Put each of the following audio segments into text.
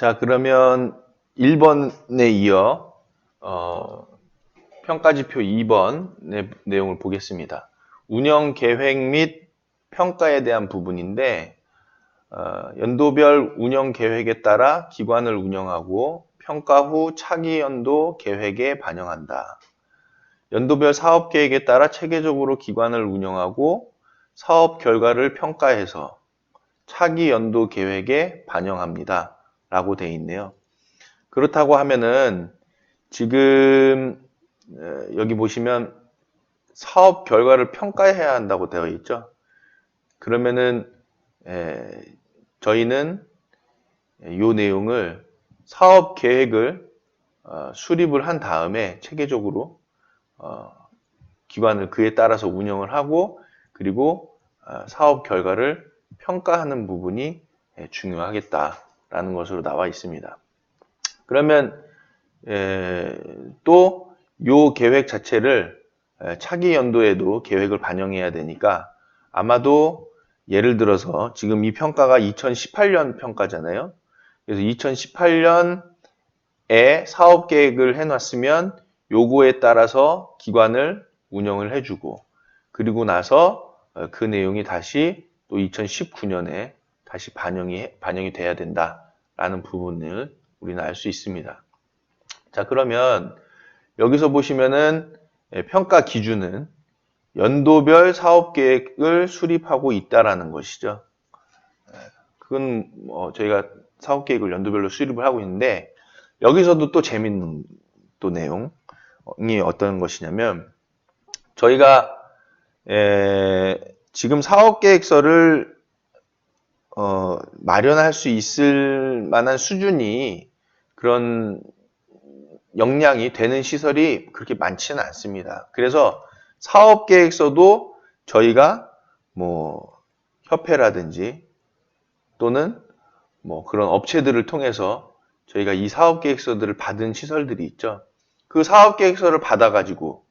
자, 그러면 1번에 이어 평가지표 2번의 내용을 보겠습니다. 운영 계획 및 평가에 대한 부분인데 연도별 운영 계획에 따라 기관을 운영하고 평가 후 차기 연도 계획에 반영한다. 연도별 사업 계획에 따라 체계적으로 기관을 운영하고 사업 결과를 평가해서 차기 연도 계획에 반영합니다. 라고 되어 있네요. 그렇다고 하면은 지금 여기 보시면 사업 결과를 평가해야 한다고 되어 있죠. 그러면은 저희는 이 내용을 사업 계획을 수립을 한 다음에 체계적으로 기관을 그에 따라서 운영을 하고 그리고 사업 결과를 평가하는 부분이 중요하겠다라는 것으로 나와 있습니다. 그러면 또 이 계획 자체를 차기 연도에도 계획을 반영해야 되니까 아마도 예를 들어서 지금 이 평가가 2018년 평가잖아요. 그래서 2018년에 사업 계획을 해놨으면 요거에 따라서 기관을 운영을 해주고 그리고 나서 그 내용이 다시 또 2019년에 다시 반영이 돼야 된다라는 부분을 우리는 알 수 있습니다. 자, 그러면 여기서 보시면은 평가 기준은 연도별 사업 계획을 수립하고 있다라는 것이죠. 그건 저희가 사업 계획을 연도별로 수립을 하고 있는데 여기서도 또 재밌는 또 내용이 어떤 것이냐면 저희가 지금 사업 계획서를 마련할 수 있을 만한 수준이 그런 역량이 되는 시설이 그렇게 많지는 않습니다. 그래서 사업계획서도 저희가 뭐 협회라든지 또는 뭐 그런 업체들을 통해서 저희가 이 사업계획서들을 받은 시설들이 있죠. 그 사업계획서를 받아가지고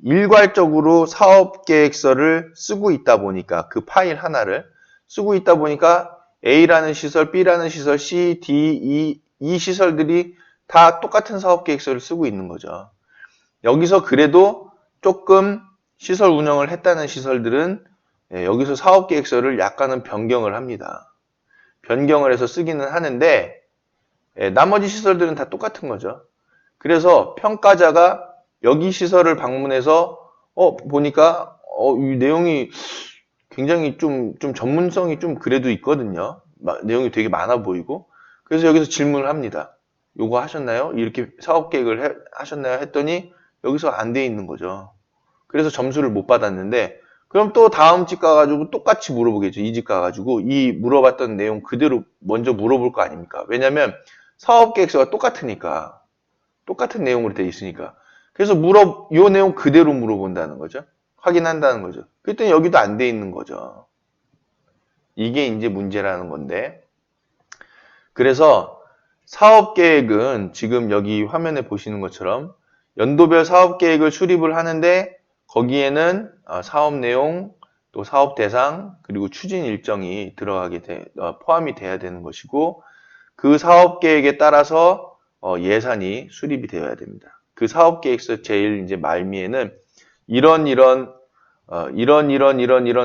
일괄적으로 사업계획서를 쓰고 있다 보니까 그 파일 하나를 쓰고 있다 보니까 A라는 시설, B라는 시설, C, D, E 이 시설들이 다 똑같은 사업계획서를 쓰고 있는 거죠. 여기서 그래도 조금 시설 운영을 했다는 시설들은 여기서 사업계획서를 약간은 변경을 합니다. 변경을 해서 쓰기는 하는데 나머지 시설들은 다 똑같은 거죠. 그래서 평가자가 여기 시설을 방문해서 보니까 이 내용이 굉장히 좀 전문성이 좀 그래도 있거든요. 내용이 되게 많아 보이고 그래서 여기서 질문을 합니다. 요거 하셨나요? 이렇게 사업 계획을 하셨나요? 했더니 여기서 안 돼 있는 거죠. 그래서 점수를 못 받았는데 그럼 또 다음 집 가가지고 똑같이 물어보겠죠. 이 집 가가지고 이 물어봤던 내용 그대로 먼저 물어볼 거 아닙니까? 왜냐면 사업 계획서가 똑같으니까 똑같은 내용으로 돼 있으니까 그래서 요 내용 그대로 물어본다는 거죠. 확인한다는 거죠. 그랬더니 여기도 안 돼 있는 거죠. 이게 이제 문제라는 건데 그래서 사업계획은 지금 여기 화면에 보시는 것처럼 연도별 사업계획을 수립을 하는데 거기에는 사업 내용, 또 사업 대상, 그리고 추진 일정이 포함이 돼야 되는 것이고 그 사업계획에 따라서 예산이 수립이 되어야 됩니다. 그 사업계획서 제일 이제 말미에는 이런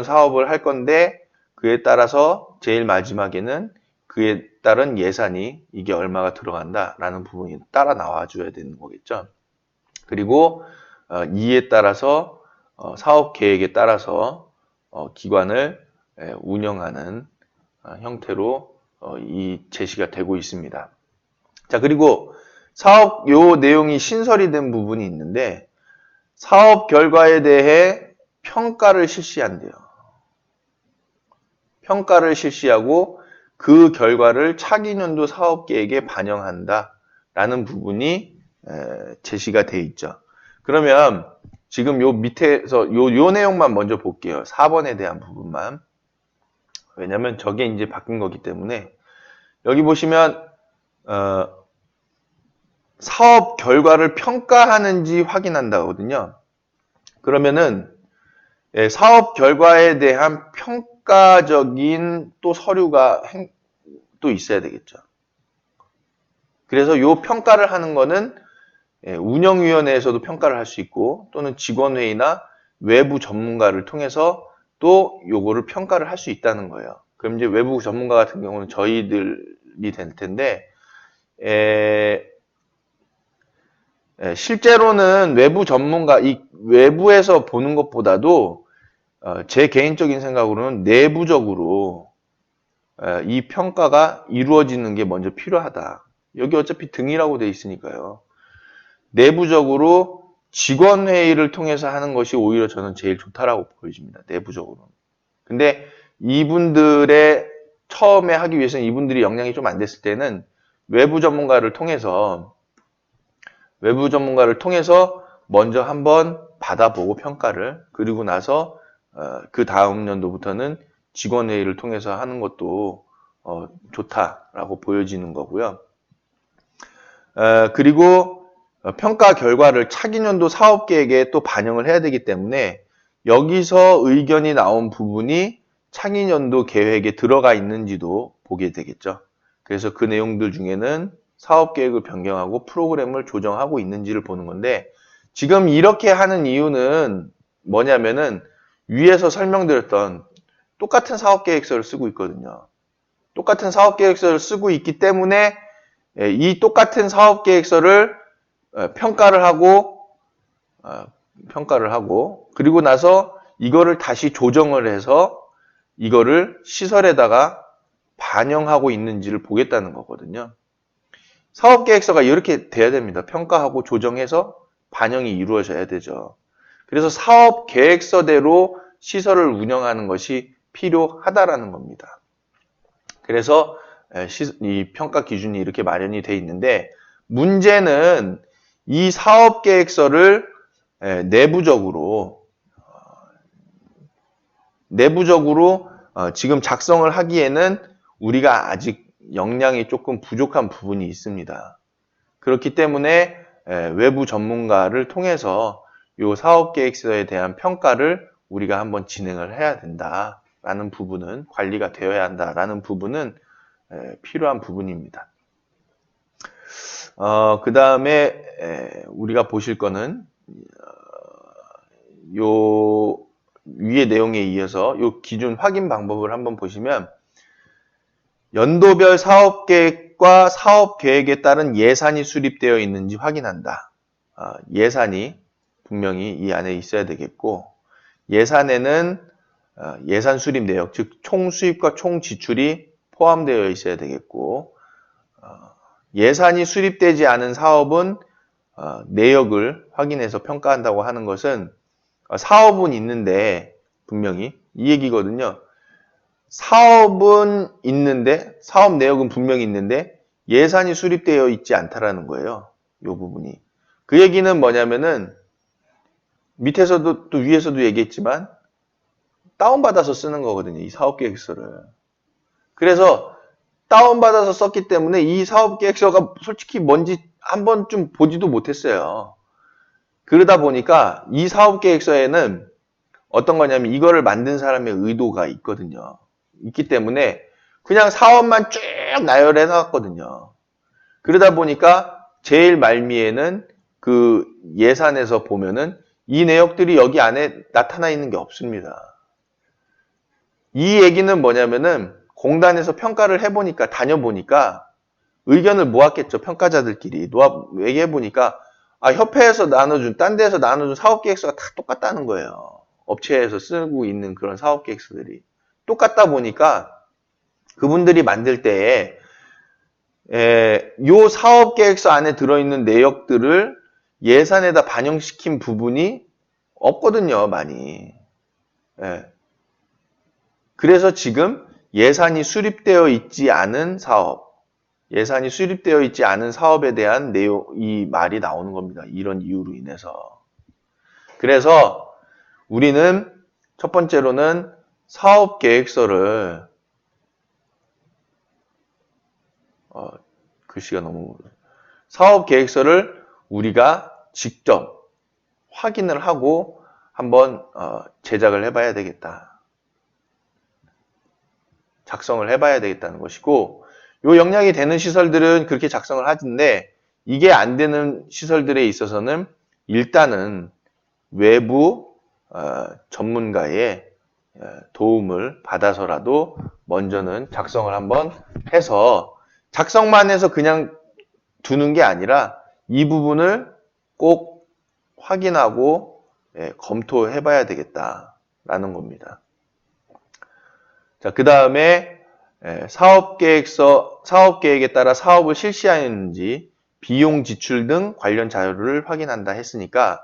사업을 할 건데 그에 따라서 제일 마지막에는 그에 따른 예산이 이게 얼마가 들어간다라는 부분이 따라 나와줘야 되는 거겠죠. 그리고 이에 따라서 사업 계획에 따라서 기관을 운영하는 형태로 이 제시가 되고 있습니다. 자, 그리고 사업 요 내용이 신설이 된 부분이 있는데 사업 결과에 대해 평가를 실시한대요. 평가를 실시하고 그 결과를 차기 년도 사업 계획에 반영한다라는 부분이 제시가 돼 있죠. 그러면 지금 요 밑에서 요 내용만 먼저 볼게요. 4번에 대한 부분만. 왜냐면 저게 이제 바뀐 거기 때문에 여기 보시면 사업 결과를 평가하는지 확인한다거든요. 그러면은 사업 결과에 대한 평가적인 또 서류가 또 있어야 되겠죠. 그래서 요 평가를 하는 거는 운영위원회에서도 평가를 할 수 있고 또는 직원회의나 외부 전문가를 통해서 또 요거를 평가를 할 수 있다는 거예요. 그럼 이제 외부 전문가 같은 경우는 저희들이 될 텐데 실제로는 외부 전문가, 이 외부에서 보는 것보다도 제 개인적인 생각으로는 내부적으로 이 평가가 이루어지는 게 먼저 필요하다. 여기 어차피 등이라고 돼 있으니까요. 내부적으로 직원회의를 통해서 하는 것이 오히려 저는 제일 좋다라고 보여집니다. 내부적으로. 근데 이분들의 처음에 하기 위해서는 이분들이 역량이 좀 안 됐을 때는 외부 전문가를 통해서 먼저 한번 받아보고 평가를, 그리고 나서 그 다음 연도부터는 직원회의를 통해서 하는 것도 좋다라고 보여지는 거고요. 그리고 평가 결과를 차기년도 사업계획에 또 반영을 해야 되기 때문에 여기서 의견이 나온 부분이 차기년도 계획에 들어가 있는지도 보게 되겠죠. 그래서 그 내용들 중에는 사업계획을 변경하고 프로그램을 조정하고 있는지를 보는 건데, 지금 이렇게 하는 이유는 뭐냐면은 위에서 설명드렸던 똑같은 사업계획서를 쓰고 있거든요. 똑같은 사업계획서를 쓰고 있기 때문에 이 똑같은 사업계획서를 평가를 하고 그리고 나서 이거를 다시 조정을 해서 이거를 시설에다가 반영하고 있는지를 보겠다는 거거든요. 사업계획서가 이렇게 돼야 됩니다. 평가하고 조정해서 반영이 이루어져야 되죠. 그래서 사업계획서대로 시설을 운영하는 것이 필요하다라는 겁니다. 그래서 이 평가 기준이 이렇게 마련이 돼 있는데, 문제는 이 사업계획서를 내부적으로 지금 작성을 하기에는 우리가 아직 역량이 조금 부족한 부분이 있습니다. 그렇기 때문에 외부 전문가를 통해서 이 사업계획서에 대한 평가를 우리가 한번 진행을 해야 된다라는 부분은, 관리가 되어야 한다라는 부분은 필요한 부분입니다. 그 다음에 우리가 보실 거는 요 위의 내용에 이어서 요 기준 확인 방법을 한번 보시면, 연도별 사업계획과 사업계획에 따른 예산이 수립되어 있는지 확인한다. 예산이 분명히 이 안에 있어야 되겠고, 예산에는 예산 수립 내역, 즉 총수입과 총지출이 포함되어 있어야 되겠고, 예산이 수립되지 않은 사업은 내역을 확인해서 평가한다고 하는 것은 사업은 있는데, 분명히 이 얘기거든요. 사업은 있는데, 사업 내역은 분명히 있는데 예산이 수립되어 있지 않다라는 거예요. 이 부분이. 그 얘기는 뭐냐면은 밑에서도 또 위에서도 얘기했지만 다운받아서 쓰는 거거든요. 이 사업계획서를. 그래서 다운받아서 썼기 때문에 이 사업계획서가 솔직히 뭔지 한 번쯤 보지도 못했어요. 그러다 보니까 이 사업계획서에는 어떤 거냐면 이거를 만든 사람의 의도가 있거든요. 있기 때문에 그냥 사업만 쭉 나열해 놨거든요. 그러다 보니까 제일 말미에는 그 예산에서 보면은 이 내역들이 여기 안에 나타나 있는 게 없습니다. 이 얘기는 뭐냐면은 공단에서 평가를 해보니까, 다녀보니까 의견을 모았겠죠. 평가자들끼리 얘기해보니까 협회에서 나눠준, 딴 데에서 나눠준 사업계획서가 다 똑같다는 거예요. 업체에서 쓰고 있는 그런 사업계획서들이 똑같다 보니까 그분들이 만들 때에 요 사업계획서 안에 들어있는 내역들을 예산에다 반영시킨 부분이 없거든요, 많이. 그래서 지금 예산이 수립되어 있지 않은 사업에 대한 이 말이 나오는 겁니다. 이런 이유로 인해서. 그래서 우리는 첫 번째로는 사업계획서를 글씨가 너무 사업계획서를 우리가 직접 확인을 하고 한번 제작을 해봐야 되겠다. 작성을 해봐야 되겠다는 것이고, 요 역량이 되는 시설들은 그렇게 작성을 하는데 이게 안 되는 시설들에 있어서는 일단은 외부 전문가의 도움을 받아서라도 먼저는 작성을 한번 해서 작성만 해서 그냥 두는 게 아니라 이 부분을 꼭 확인하고 검토해 봐야 되겠다라는 겁니다. 자, 그 다음에 사업계획에 따라 사업을 실시하는지 비용 지출 등 관련 자료를 확인한다 했으니까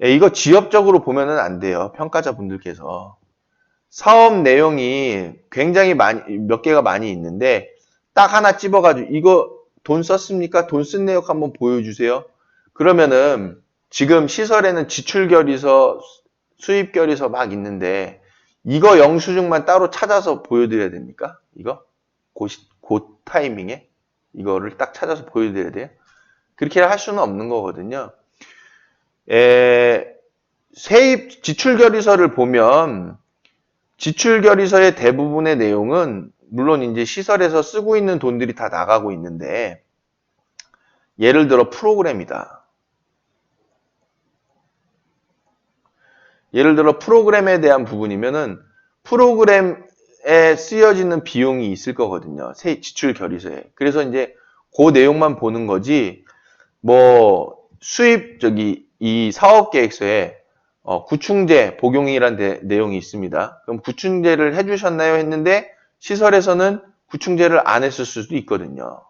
이거 지엽적으로 보면은 안 돼요. 평가자분들께서. 사업 내용이 굉장히 몇 개가 많이 있는데 딱 하나 찝어가지고 이거 돈 썼습니까? 돈 쓴 내역 한번 보여주세요. 그러면은 지금 시설에는 지출결의서, 수입결의서 막 있는데 이거 영수증만 따로 찾아서 보여드려야 됩니까? 이거? 그 타이밍에 이거를 딱 찾아서 보여드려야 돼요? 그렇게 할 수는 없는 거거든요. 세입 지출결의서를 보면 지출결의서의 대부분의 내용은 물론 이제 시설에서 쓰고 있는 돈들이 다 나가고 있는데 예를 들어 프로그램이다. 예를 들어 프로그램에 대한 부분이면은 프로그램에 쓰여지는 비용이 있을 거거든요. 지출결의서에. 그래서 이제 그 내용만 보는 거지 뭐 수입 이 사업계획서에 구충제 복용이란 내용이 있습니다. 그럼 구충제를 해주셨나요? 했는데 시설에서는 구충제를 안 했을 수도 있거든요.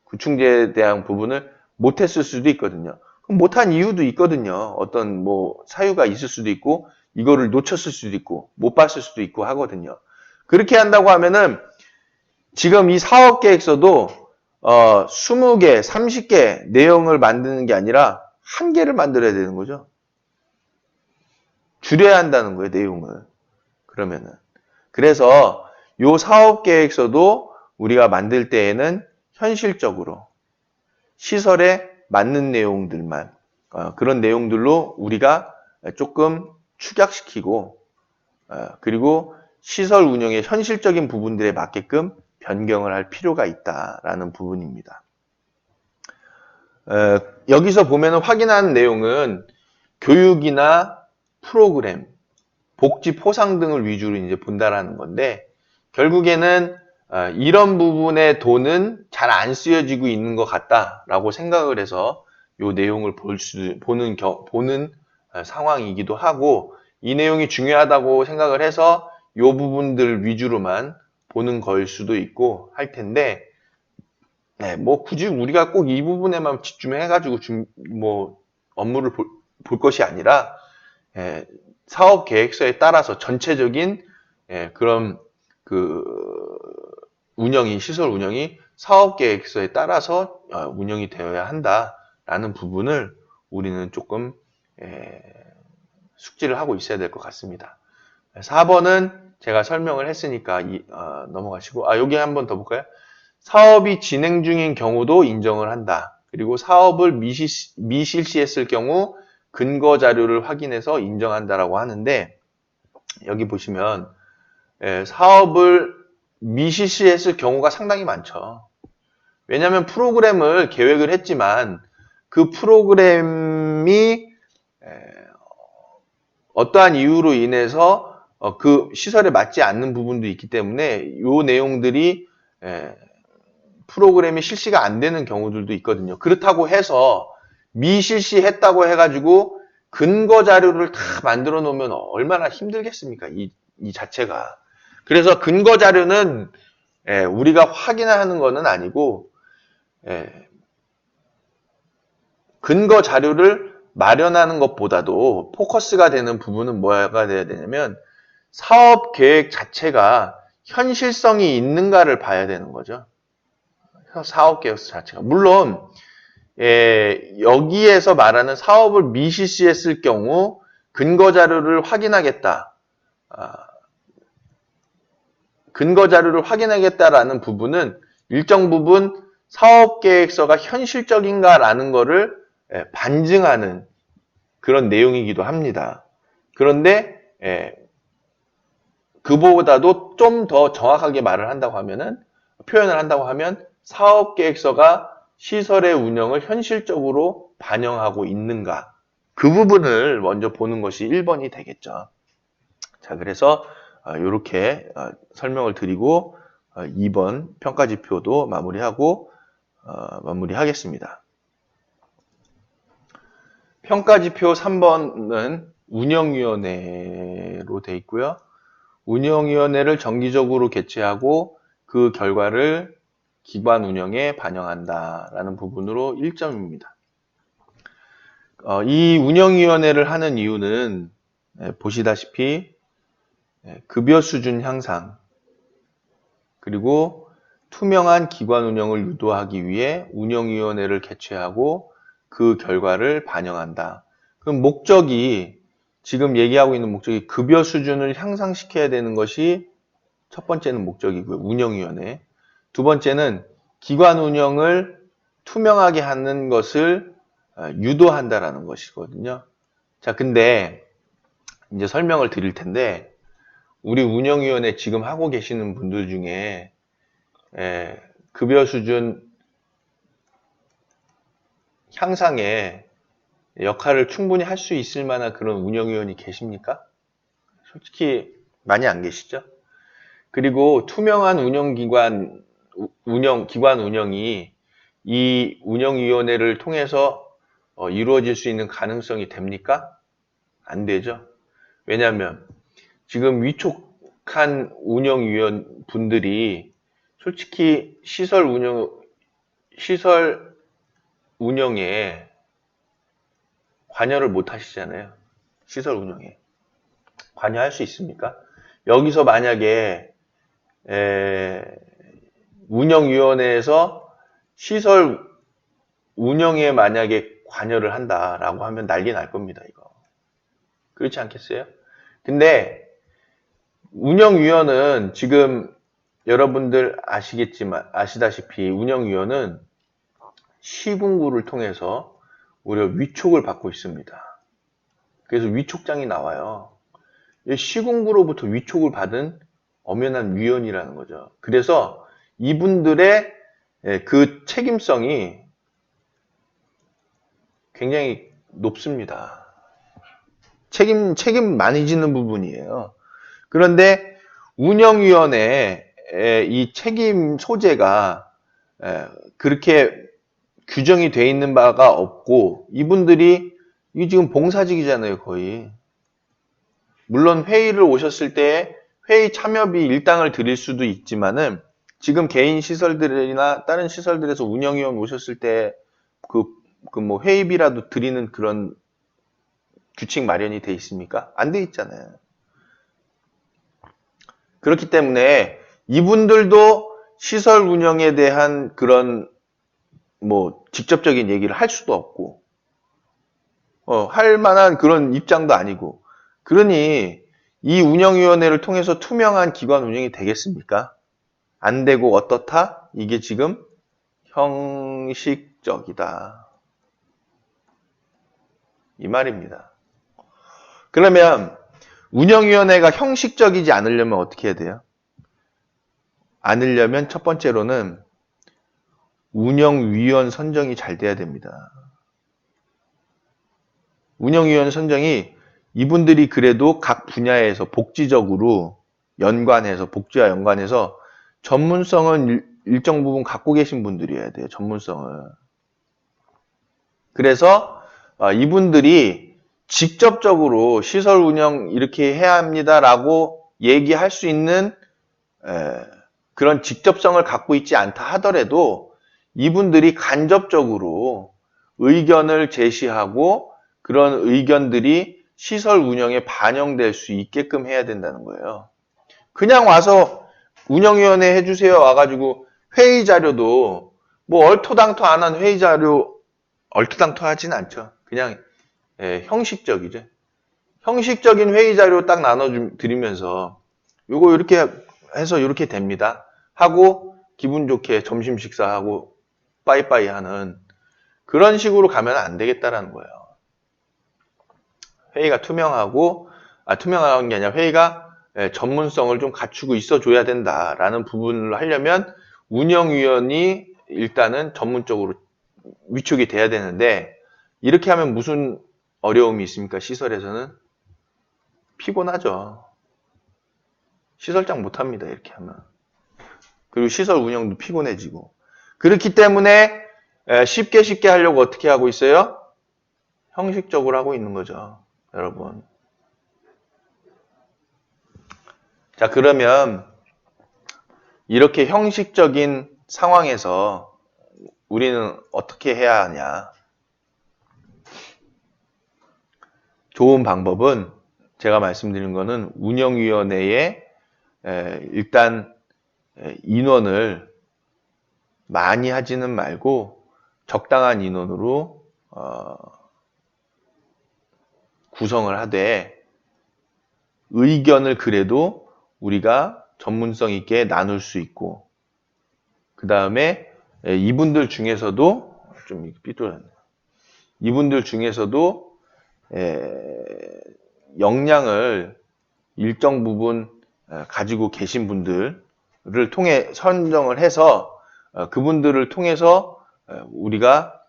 구충제에 대한 부분을 못했을 수도 있거든요. 그럼 못한 이유도 있거든요. 어떤 뭐 사유가 있을 수도 있고 이거를 놓쳤을 수도 있고 못 봤을 수도 있고 하거든요. 그렇게 한다고 하면은 지금 이 사업계획서도 20개, 30개 내용을 만드는 게 아니라 한 개를 만들어야 되는 거죠. 줄여야 한다는 거예요, 내용을. 그러면은. 그래서 요 사업계획서도 우리가 만들 때에는 현실적으로 시설에 맞는 내용들만 그런 내용들로 우리가 조금 축약시키고 그리고 시설 운영의 현실적인 부분들에 맞게끔 변경을 할 필요가 있다라는 부분입니다. 여기서 보면 확인하는 내용은 교육이나 프로그램, 복지 포상 등을 위주로 이제 본다라는 건데 결국에는 이런 부분의 돈은 잘 안 쓰여지고 있는 것 같다라고 생각을 해서 이 내용을 보는 상황이기도 하고 이 내용이 중요하다고 생각을 해서 이 부분들 위주로만 보는 걸 수도 있고 할 텐데 뭐 굳이 우리가 꼭 이 부분에만 집중해가지고 뭐 업무를 볼 것이 아니라 사업 계획서에 따라서 전체적인 그런 시설 운영이 사업 계획서에 따라서 운영이 되어야 한다라는 부분을 우리는 조금 숙지를 하고 있어야 될 것 같습니다. 4번은 제가 설명을 했으니까 넘어가시고 여기 한번 더 볼까요? 사업이 진행 중인 경우도 인정을 한다. 그리고 사업을 미실시했을 경우 근거 자료를 확인해서 인정한다라고 하는데 여기 보시면 사업을 미실시했을 경우가 상당히 많죠. 왜냐하면 프로그램을 계획을 했지만 그 프로그램이 어떠한 이유로 인해서 그 시설에 맞지 않는 부분도 있기 때문에 이 내용들이 프로그램이 실시가 안 되는 경우들도 있거든요. 그렇다고 해서 미실시했다고 해가지고 근거 자료를 다 만들어 놓으면 얼마나 힘들겠습니까? 이 자체가. 그래서 근거 자료는 우리가 확인하는 것은 아니고 근거 자료를 마련하는 것보다도 포커스가 되는 부분은 뭐가 돼야 되냐면 사업 계획 자체가 현실성이 있는가를 봐야 되는 거죠. 사업 계획 자체가. 물론 여기에서 말하는 사업을 미실시했을 경우 근거 자료를 확인하겠다. 근거 자료를 확인하겠다라는 부분은 일정 부분 사업 계획서가 현실적인가라는 거를 반증하는 그런 내용이기도 합니다. 그런데 그보다도 좀 더 정확하게 말을 한다고 하면은, 표현을 한다고 하면 사업계획서가 시설의 운영을 현실적으로 반영하고 있는가. 그 부분을 먼저 보는 것이 1번이 되겠죠. 자, 그래서 이렇게 설명을 드리고 2번 평가지표도 마무리하고 마무리하겠습니다. 평가지표 3번은 운영위원회로 되어 있고요. 운영위원회를 정기적으로 개최하고 그 결과를 기관 운영에 반영한다라는 부분으로 1점입니다. 이 운영위원회를 하는 이유는 보시다시피 급여 수준 향상, 그리고 투명한 기관 운영을 유도하기 위해 운영위원회를 개최하고 그 결과를 반영한다. 그럼 목적이, 지금 얘기하고 있는 목적이 급여 수준을 향상시켜야 되는 것이 첫 번째는 목적이고요. 운영위원회. 두 번째는 기관 운영을 투명하게 하는 것을 유도한다라는 것이거든요. 자, 근데 이제 설명을 드릴 텐데, 우리 운영위원회 지금 하고 계시는 분들 중에 급여 수준 향상에 역할을 충분히 할 수 있을 만한 그런 운영위원이 계십니까? 솔직히 많이 안 계시죠? 그리고 투명한 기관 운영이 이 운영위원회를 통해서 이루어질 수 있는 가능성이 됩니까? 안 되죠. 왜냐하면 지금 위촉한 운영위원 분들이 솔직히 시설 운영에 관여를 못 하시잖아요. 시설 운영에. 관여할 수 있습니까? 여기서 만약에 운영위원회에서 시설 운영에 만약에 관여를 한다라고 하면 난리 날 겁니다, 이거. 그렇지 않겠어요? 근데 운영위원은 지금 여러분들 아시다시피 운영위원은 시군구를 통해서 오히려 위촉을 받고 있습니다. 그래서 위촉장이 나와요. 시군구로부터 위촉을 받은 엄연한 위원이라는 거죠. 그래서 이분들의 그 책임성이 굉장히 높습니다. 책임 많이 지는 부분이에요. 그런데 운영위원회의 이 책임 소재가 그렇게 규정이 되어 있는 바가 없고, 이분들이 이게 지금 봉사직이잖아요, 거의. 물론 회의를 오셨을 때 회의 참여비 일당을 드릴 수도 있지만은, 지금 개인 시설들이나 다른 시설들에서 운영위원 오셨을 때 뭐 회의비라도 드리는 그런 규칙 마련이 돼 있습니까? 안 돼 있잖아요. 그렇기 때문에 이분들도 시설 운영에 대한 그런 뭐 직접적인 얘기를 할 수도 없고, 할 만한 그런 입장도 아니고, 그러니 이 운영위원회를 통해서 투명한 기관 운영이 되겠습니까? 안 되고 어떻다? 이게 지금 형식적이다. 이 말입니다. 그러면 운영위원회가 형식적이지 않으려면 어떻게 해야 돼요? 않으려면 첫 번째로는 운영위원 선정이 잘 돼야 됩니다. 운영위원 선정이 이분들이 그래도 각 분야에서 복지와 연관해서 전문성은 일정 부분 갖고 계신 분들이어야 돼요. 전문성을. 그래서 이분들이 직접적으로 시설 운영 이렇게 해야 합니다라고 얘기할 수 있는 그런 직접성을 갖고 있지 않다 하더라도 이분들이 간접적으로 의견을 제시하고 그런 의견들이 시설 운영에 반영될 수 있게끔 해야 된다는 거예요. 그냥 와서 운영위원회 해주세요 와가지고 회의 자료도 뭐 얼토당토 안 한 회의 자료, 얼토당토 하진 않죠. 그냥 형식적이죠. 형식적인 회의 자료 딱 나눠드리면서 요거 이렇게 해서 이렇게 됩니다 하고 기분 좋게 점심 식사하고 빠이빠이 하는 그런 식으로 가면 안 되겠다라는 거예요. 회의가 투명한 게 아니라 회의가 전문성을 좀 갖추고 있어줘야 된다라는 부분을 하려면 운영위원이 일단은 전문적으로 위촉이 돼야 되는데 이렇게 하면 무슨 어려움이 있습니까? 시설에서는 피곤하죠. 시설장 못합니다. 이렇게 하면. 그리고 시설 운영도 피곤해지고. 그렇기 때문에 쉽게 하려고 어떻게 하고 있어요? 형식적으로 하고 있는 거죠. 여러분. 자, 그러면 이렇게 형식적인 상황에서 우리는 어떻게 해야 하냐? 좋은 방법은 제가 말씀드린 거는 운영위원회에 일단 인원을 많이 하지는 말고 적당한 인원으로 구성을 하되 의견을 그래도 우리가 전문성 있게 나눌 수 있고 그 다음에 이분들 중에서도 좀 삐뚤었네요. 이분들 중에서도 역량을 일정 부분 가지고 계신 분들을 통해 선정을 해서 그분들을 통해서 우리가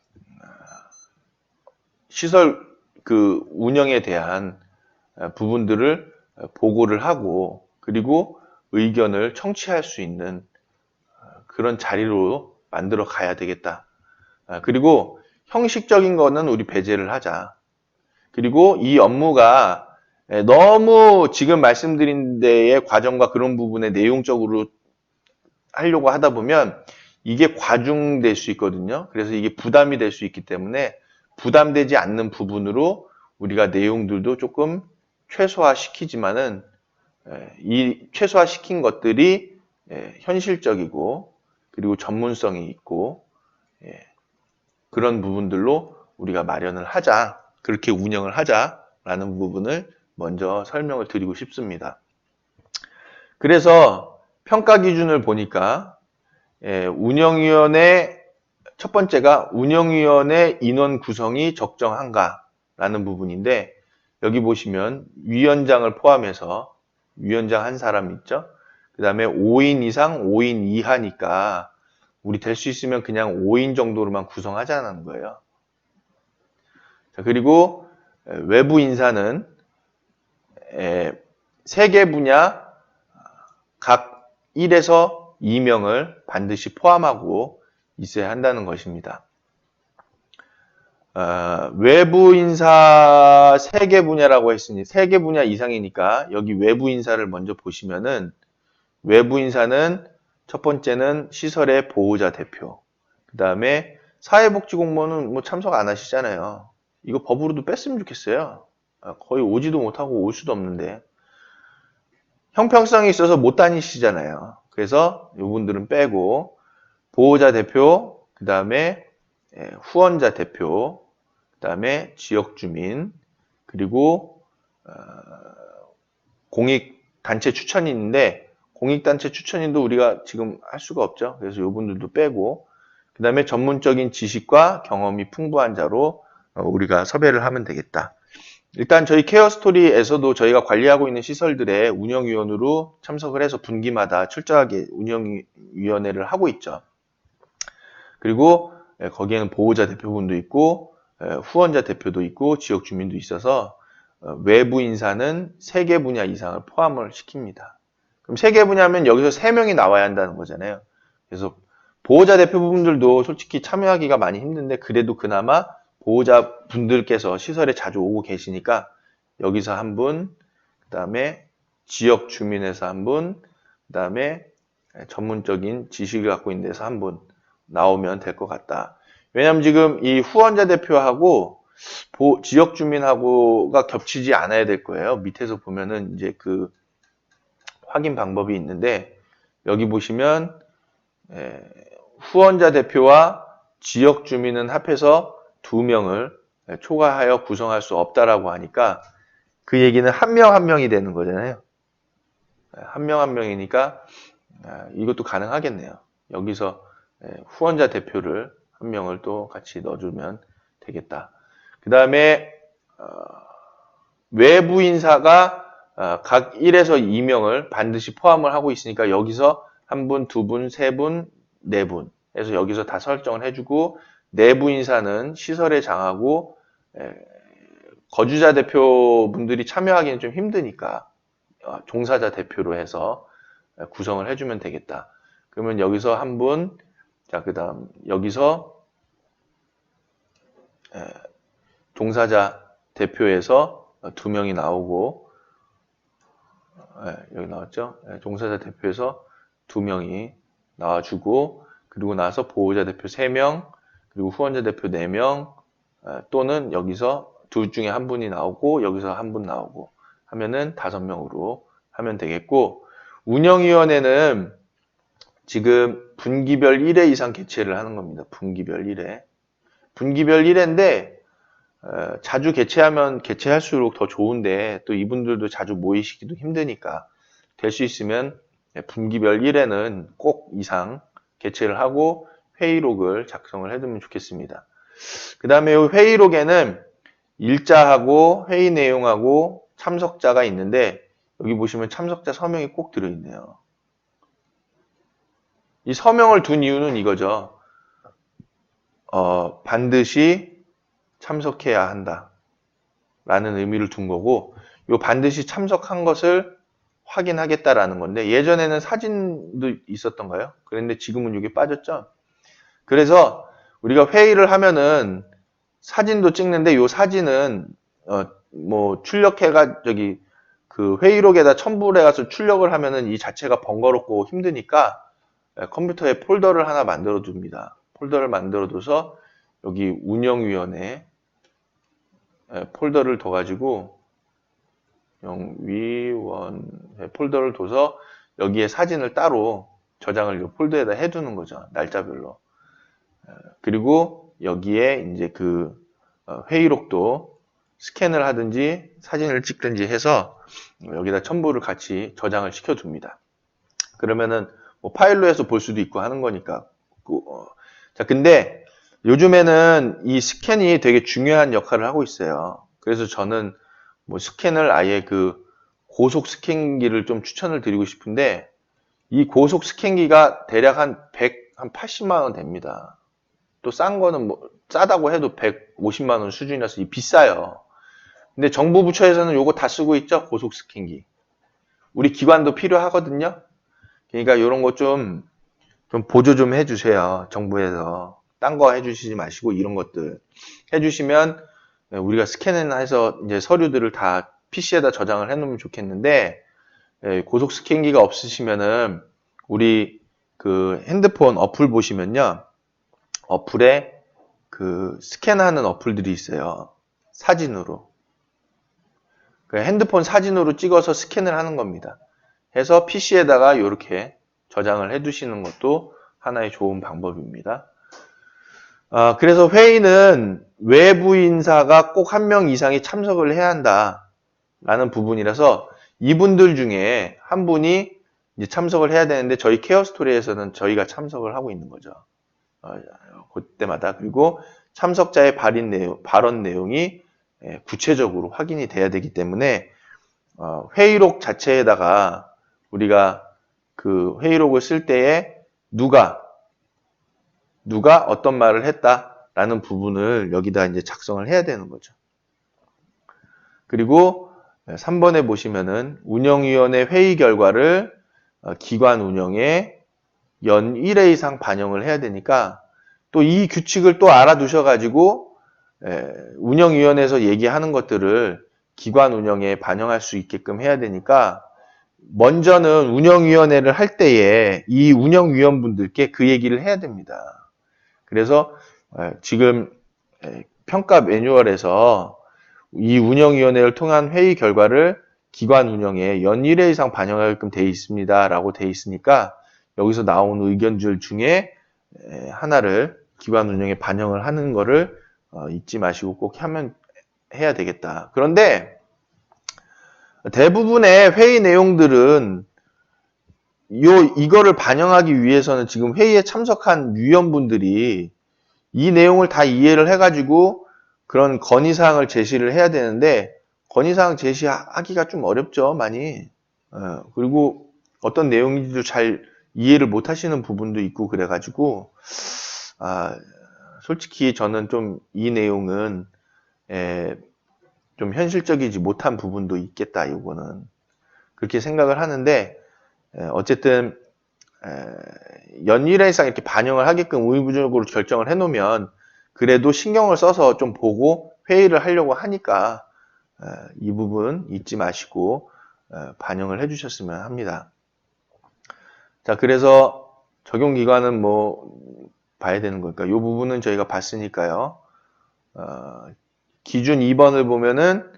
시설 그 운영에 대한 부분들을 보고를 하고 그리고 의견을 청취할 수 있는 그런 자리로 만들어 가야 되겠다. 그리고 형식적인 거는 우리 배제를 하자. 그리고 이 업무가 너무 지금 말씀드린 데의 과정과 그런 부분에 내용적으로 하려고 하다 보면 이게 과중될 수 있거든요. 그래서 이게 부담이 될 수 있기 때문에 부담되지 않는 부분으로 우리가 내용들도 조금 최소화시키지만은 이 최소화시킨 것들이 현실적이고 그리고 전문성이 있고 그런 부분들로 우리가 마련을 하자. 그렇게 운영을 하자라는 부분을 먼저 설명을 드리고 싶습니다. 그래서 평가 기준을 보니까 운영위원회 첫 번째가 운영위원회 인원 구성이 적정한가라는 부분인데 여기 보시면 위원장을 포함해서 위원장 한 사람 있죠. 그 다음에 5인 이상 5인 이하니까 우리 될 수 있으면 그냥 5인 정도로만 구성하자는 거예요. 자, 그리고 외부 인사는 3개 분야 각 1에서 2명을 반드시 포함하고 있어야 한다는 것입니다. 외부 인사 3개 분야라고 했으니 3개 분야 이상이니까 여기 외부 인사를 먼저 보시면은 외부 인사는 첫 번째는 시설의 보호자 대표, 그 다음에 사회복지공무원은 뭐 참석 안 하시잖아요. 이거 법으로도 뺐으면 좋겠어요. 거의 오지도 못하고 올 수도 없는데. 형평성이 있어서 못 다니시잖아요. 그래서 이분들은 빼고 보호자 대표, 그 다음에 후원자 대표, 그 다음에 지역주민, 그리고 공익단체 추천인인데 공익단체 추천인도 우리가 지금 할 수가 없죠. 그래서 이분들도 빼고 그 다음에 전문적인 지식과 경험이 풍부한 자로 우리가 섭외를 하면 되겠다. 일단 저희 케어스토리에서도 저희가 관리하고 있는 시설들의 운영위원으로 참석을 해서 분기마다 철저하게 운영위원회를 하고 있죠. 그리고 거기에는 보호자 대표분도 있고 후원자 대표도 있고 지역 주민도 있어서 외부 인사는 3개 분야 이상을 포함을 시킵니다. 그럼 3개 분야면 여기서 3명이 나와야 한다는 거잖아요. 그래서 보호자 대표분들도 솔직히 참여하기가 많이 힘든데 그래도 그나마 보호자분들께서 시설에 자주 오고 계시니까 여기서 한 분, 그 다음에 지역 주민에서 한 분, 그 다음에 전문적인 지식을 갖고 있는 데서 한 분 나오면 될 것 같다. 왜냐하면 지금 이 후원자 대표하고 지역 주민하고가 겹치지 않아야 될 거예요. 밑에서 보면은 이제 그 확인 방법이 있는데 여기 보시면 후원자 대표와 지역 주민은 합해서 2명을 초과하여 구성할 수 없다라고 하니까 그 얘기는 한 명 한 명이 되는 거잖아요. 한 명 한 명이니까 이것도 가능하겠네요. 여기서 후원자 대표를 한 명을 또 같이 넣어주면 되겠다. 그 다음에 외부 인사가 각 1에서 2명을 반드시 포함을 하고 있으니까 여기서 1분, 2분, 3분, 4분 해서 여기서 다 설정을 해주고 내부 인사는 시설의 장하고 거주자 대표분들이 참여하기는 좀 힘드니까 종사자 대표로 해서 구성을 해주면 되겠다. 그러면 여기서 1분, 자, 그 다음 여기서 종사자 대표에서 2명이 나오고 여기 나왔죠? 종사자 대표에서 2명이 나와주고 그리고 나서 보호자 대표 3명 그리고 후원자 대표 4명 또는 여기서 둘 중에 한 분이 나오고 여기서 한 분 나오고 하면은 5명으로 하면 되겠고 운영위원회는 지금 분기별 1회 이상 개최를 하는 겁니다. 분기별 1회. 분기별 1회인데 자주 개최할수록 더 좋은데 또 이분들도 자주 모이시기도 힘드니까 될 수 있으면 분기별 1회는 꼭 이상 개최를 하고 회의록을 작성을 해두면 좋겠습니다. 그 다음에 이 회의록에는 일자하고 회의 내용하고 참석자가 있는데 여기 보시면 참석자 서명이 꼭 들어있네요. 이 서명을 둔 이유는 이거죠. 반드시 참석해야 한다 라는 의미를 둔 거고 요 반드시 참석한 것을 확인하겠다라는 건데 예전에는 사진도 있었던가요? 그런데 지금은 이게 빠졌죠? 그래서 우리가 회의를 하면은 사진도 찍는데 요 사진은 뭐 출력해가 그 회의록에다 첨부를 해가서 출력을 하면은 이 자체가 번거롭고 힘드니까 컴퓨터에 폴더를 하나 만들어 둡니다. 폴더를 만들어 둬서 여기 운영위원회 폴더를 둬가지고 위원회 폴더를 둬서 여기에 사진을 따로 저장을 이 폴더에다 해두는 거죠. 날짜별로. 그리고 여기에 이제 그 회의록도 스캔을 하든지 사진을 찍든지 해서 여기다 첨부를 같이 저장을 시켜둡니다. 그러면은 뭐 파일로 해서 볼 수도 있고 하는 거니까. 자, 근데 요즘에는 이 스캔이 되게 중요한 역할을 하고 있어요. 그래서 저는 뭐 스캔을 아예 그 고속 스캔기를 좀 추천을 드리고 싶은데 이 고속 스캔기가 대략 한 80만 원 됩니다. 또 싼 거는 뭐 싸다고 해도 150만 원 수준이라서 비싸요. 근데 정부 부처에서는 요거 다 쓰고 있죠. 고속 스캔기. 우리 기관도 필요하거든요. 그러니까 이런 거 좀 보조 좀 해주세요. 정부에서. 딴 거 해주시지 마시고 이런 것들 해주시면 우리가 스캔해서 이제 서류들을 다 PC에다 저장을 해놓으면 좋겠는데 고속 스캔기가 없으시면은 우리 그 핸드폰 어플 보시면요. 어플에 그 스캔하는 어플들이 있어요. 사진으로. 핸드폰 사진으로 찍어서 스캔을 하는 겁니다. 해서 PC에다가 이렇게 저장을 해 두시는 것도 하나의 좋은 방법입니다. 그래서 회의는 외부 인사가 꼭 1명 이상이 참석을 해야 한다 라는 부분이라서 이분들 중에 한 분이 이제 참석을 해야 되는데 저희 케어스토리에서는 저희가 참석을 하고 있는 거죠. 그때마다. 그리고 참석자의 발언 내용이 구체적으로 확인이 돼야 되기 때문에 회의록 자체에다가 우리가 그 회의록을 쓸 때에 누가 어떤 말을 했다라는 부분을 여기다 이제 작성을 해야 되는 거죠. 그리고 3번에 보시면은 운영위원회 회의 결과를 기관 운영에 연 1회 이상 반영을 해야 되니까 또 이 규칙을 또 알아두셔가지고 운영위원회에서 얘기하는 것들을 기관 운영에 반영할 수 있게끔 해야 되니까 먼저는 운영위원회를 할 때에 이 운영위원분들께 그 얘기를 해야 됩니다. 그래서 지금 평가 매뉴얼에서 이 운영위원회를 통한 회의 결과를 기관 운영에 연 1회 이상 반영하게끔 되어 있습니다. 라고 되어 있으니까 여기서 나온 의견들 중에 하나를 기관 운영에 반영을 하는 거를 잊지 마시고 꼭 해야 되겠다. 그런데 대부분의 회의 내용들은 이거를 반영하기 위해서는 지금 회의에 참석한 위원분들이 이 내용을 다 이해를 해가지고 그런 건의사항을 제시를 해야 되는데 건의사항 제시하기가 좀 어렵죠, 많이. 그리고 어떤 내용인지도 잘 이해를 못 하시는 부분도 있고 그래가지고, 솔직히 저는 좀 이 내용은, 좀 현실적이지 못한 부분도 있겠다, 이거는. 그렇게 생각을 하는데, 어쨌든, 연일회상 이렇게 반영을 하게끔 의무적으로 결정을 해놓으면, 그래도 신경을 써서 좀 보고 회의를 하려고 하니까, 이 부분 잊지 마시고, 반영을 해주셨으면 합니다. 자, 그래서 적용기관은 뭐, 봐야 되는 걸까? 이 부분은 저희가 봤으니까요. 기준 2번을 보면은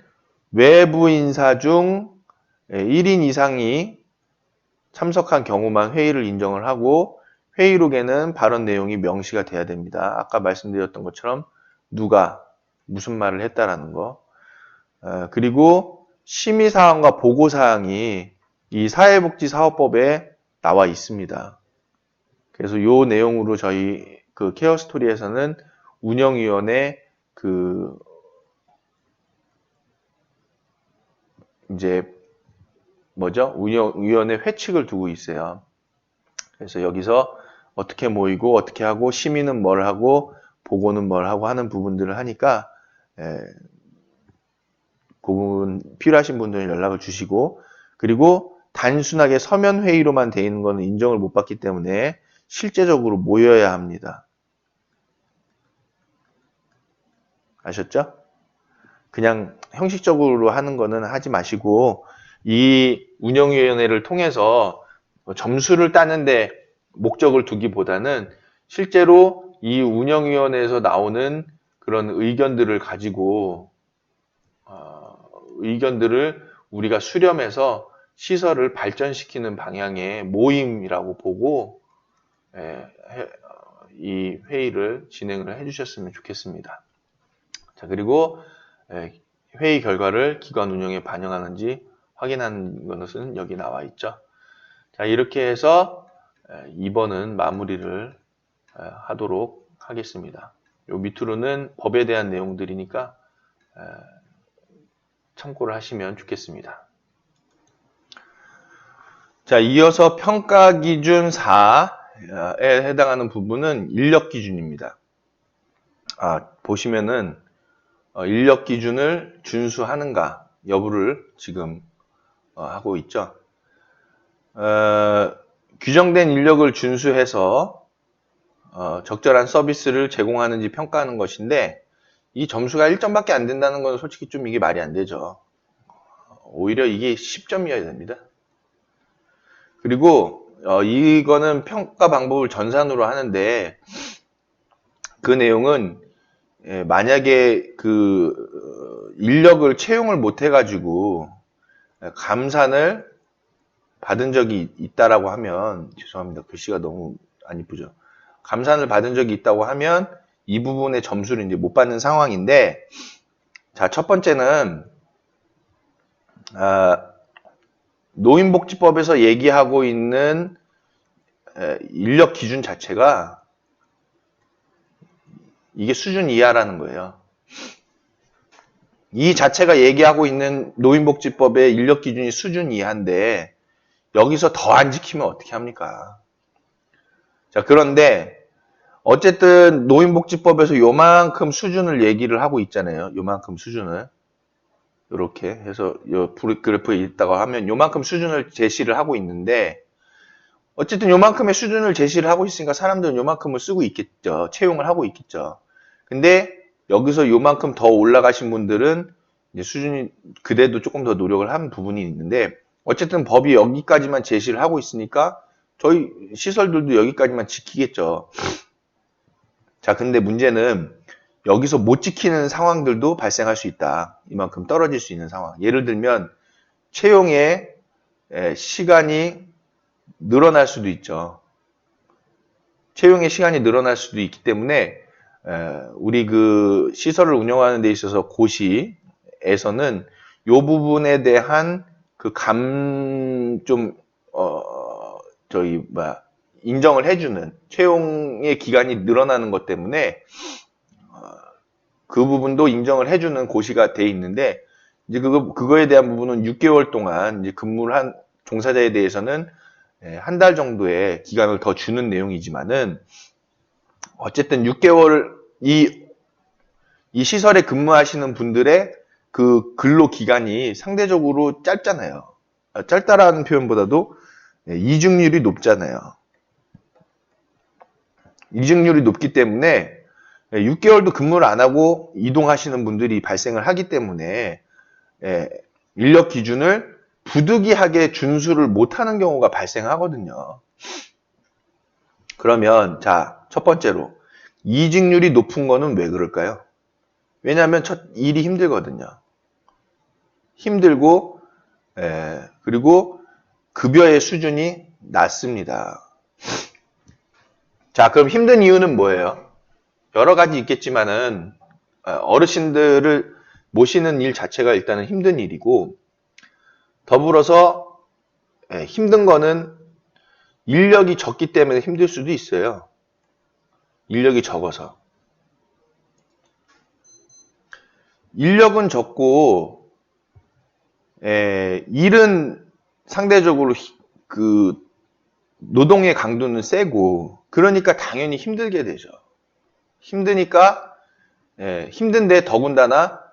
외부 인사 중 1인 이상이 참석한 경우만 회의를 인정을 하고 회의록에는 발언 내용이 명시가 돼야 됩니다. 아까 말씀드렸던 것처럼 누가 무슨 말을 했다라는 거. 그리고 심의사항과 보고사항이 이 사회복지사업법에 나와 있습니다. 그래서 이 내용으로 저희 그 케어스토리에서는 운영위원회 운영위원회 회칙을 두고 있어요. 그래서 여기서 어떻게 모이고 어떻게 하고 심의는 뭘 하고 보고는 뭘 하고 하는 부분들을 하니까 그 부분 필요하신 분들은 연락을 주시고 그리고 단순하게 서면 회의로만 돼 있는 거는 인정을 못 받기 때문에 실제적으로 모여야 합니다. 아셨죠? 그냥 형식적으로 하는 거는 하지 마시고 이 운영위원회를 통해서 점수를 따는데 목적을 두기보다는 실제로 이 운영위원회에서 나오는 그런 의견들을 가지고 의견들을 우리가 수렴해서 시설을 발전시키는 방향의 모임이라고 보고 이 회의를 진행을 해주셨으면 좋겠습니다. 자, 그리고 회의 결과를 기관 운영에 반영하는지 확인하는 것은 여기 나와 있죠. 자, 이렇게 해서 2번은 마무리를 하도록 하겠습니다. 요 밑으로는 법에 대한 내용들이니까 참고를 하시면 좋겠습니다. 자, 이어서 평가 기준 4에 해당하는 부분은 인력 기준입니다. 보시면은 인력 기준을 준수하는가 여부를 지금 하고 있죠. 규정된 인력을 준수해서 적절한 서비스를 제공하는지 평가하는 것인데 이 점수가 1점밖에 안 된다는 건 솔직히 좀 이게 말이 안 되죠. 오히려 이게 10점이어야 됩니다. 그리고 이거는 평가 방법을 전산으로 하는데 그 내용은 만약에 그 인력을 채용을 못 해가지고 감산을 받은 적이 있다라고 하면 죄송합니다. 글씨가 너무 안 이쁘죠. 감산을 받은 적이 있다고 하면 이 부분의 점수를 이제 못 받는 상황인데 자, 첫 번째는 노인복지법에서 얘기하고 있는 인력 기준 자체가 이게 수준 이하라는 거예요. 이 자체가 얘기하고 있는 노인복지법의 인력 기준이 수준 이하인데 여기서 더 안 지키면 어떻게 합니까? 자, 그런데 어쨌든 노인복지법에서 요만큼 수준을 얘기를 하고 있잖아요. 요만큼 수준을. 이렇게 해서 요 그래프에 있다고 하면 요만큼 수준을 제시를 하고 있는데 어쨌든 요만큼의 수준을 제시를 하고 있으니까 사람들은 요만큼을 쓰고 있겠죠. 채용을 하고 있겠죠. 근데 여기서 요만큼 더 올라가신 분들은 이제 수준이 그래도 조금 더 노력을 한 부분이 있는데 어쨌든 법이 여기까지만 제시를 하고 있으니까 저희 시설들도 여기까지만 지키겠죠. 자, 근데 문제는 여기서 못 지키는 상황들도 발생할 수 있다. 이만큼 떨어질 수 있는 상황. 예를 들면 채용의 시간이 늘어날 수도 있죠. 채용의 시간이 늘어날 수도 있기 때문에 우리 그 시설을 운영하는 데 있어서 고시에서는 이 부분에 대한 그 인정을 해주는 채용의 기간이 늘어나는 것 때문에 그 부분도 인정을 해주는 고시가 돼 있는데 이제 그거에 대한 부분은 6개월 동안 이제 근무를 한 종사자에 대해서는 한 달 정도의 기간을 더 주는 내용이지만은 어쨌든 6개월 이 시설에 근무하시는 분들의 그 근로 기간이 상대적으로 짧잖아요. 짧다라는 표현보다도 이직률이 높잖아요. 이직률이 높기 때문에 6개월도 근무를 안 하고 이동하시는 분들이 발생을 하기 때문에 인력 기준을 부득이하게 준수를 못하는 경우가 발생하거든요. 그러면 자, 첫 번째로 이직률이 높은 거는 왜 그럴까요? 왜냐하면 일이 힘들거든요. 힘들고 그리고 급여의 수준이 낮습니다. 자, 그럼 힘든 이유는 뭐예요? 여러 가지 있겠지만은 어르신들을 모시는 일 자체가 일단은 힘든 일이고, 더불어서 힘든 거는 인력이 적기 때문에 힘들 수도 있어요. 인력이 적어서. 인력은 적고 일은 상대적으로 그 노동의 강도는 세고, 그러니까 당연히 힘들게 되죠. 힘드니까 힘든데 더군다나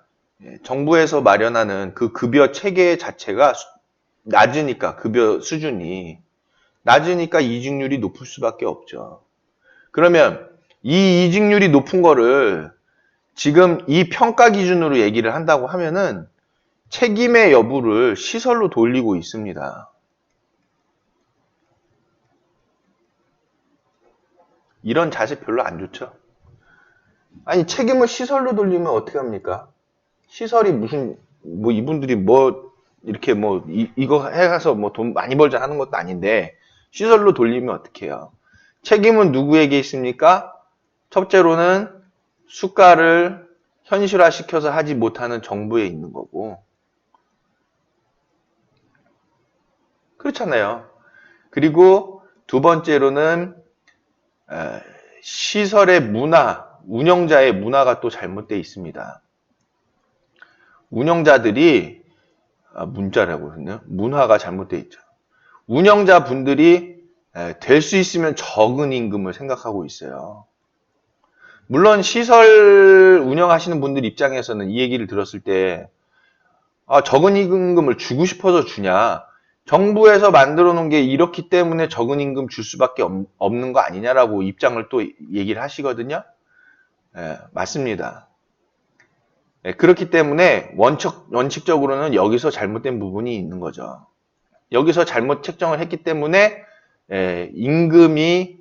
정부에서 마련하는 그 급여 체계 자체가 낮으니까, 급여 수준이 낮으니까 이직률이 높을 수밖에 없죠. 그러면 이 이직률이 높은 거를 지금 이 평가 기준으로 얘기를 한다고 하면은 책임의 여부를 시설로 돌리고 있습니다. 이런 자세 별로 안 좋죠. 아니, 책임을 시설로 돌리면 어떻게 합니까? 시설이 무슨 뭐 이분들이 뭐 이렇게 뭐 이거 해가서 뭐 돈 많이 벌자 하는 것도 아닌데 시설로 돌리면 어떻게 해요? 책임은 누구에게 있습니까? 첫째로는 수가를 현실화시켜서 하지 못하는 정부에 있는 거고, 그렇잖아요. 그리고 두 번째로는 시설의 문화, 운영자의 문화가 또 잘못되어 있습니다. 운영자들이 문자라고 했네요. 문화가 잘못되어 있죠. 운영자 분들이 될 수 있으면 적은 임금을 생각하고 있어요. 물론 시설 운영하시는 분들 입장에서는 이 얘기를 들었을 때 적은 임금을 주고 싶어서 주냐, 정부에서 만들어 놓은 게 이렇기 때문에 적은 임금 줄 수밖에 없는 거 아니냐라고 입장을 또 얘기를 하시거든요. 맞습니다. 그렇기 때문에 원칙적으로는 여기서 잘못된 부분이 있는 거죠. 여기서 잘못 책정을 했기 때문에 임금이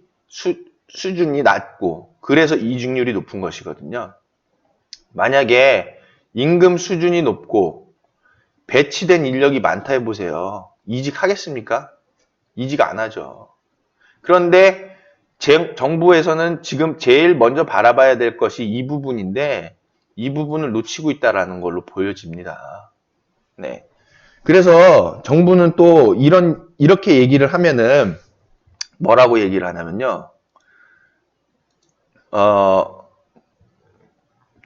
수준이 낮고 그래서 이직률이 높은 것이거든요. 만약에 임금 수준이 높고 배치된 인력이 많다 해보세요. 이직하겠습니까? 이직 안 하죠. 그런데 정부에서는 지금 제일 먼저 바라봐야 될 것이 이 부분인데 이 부분을 놓치고 있다는 걸로 보여집니다. 네. 그래서 정부는 또 이렇게 얘기를 하면은 뭐라고 얘기를 하냐면요.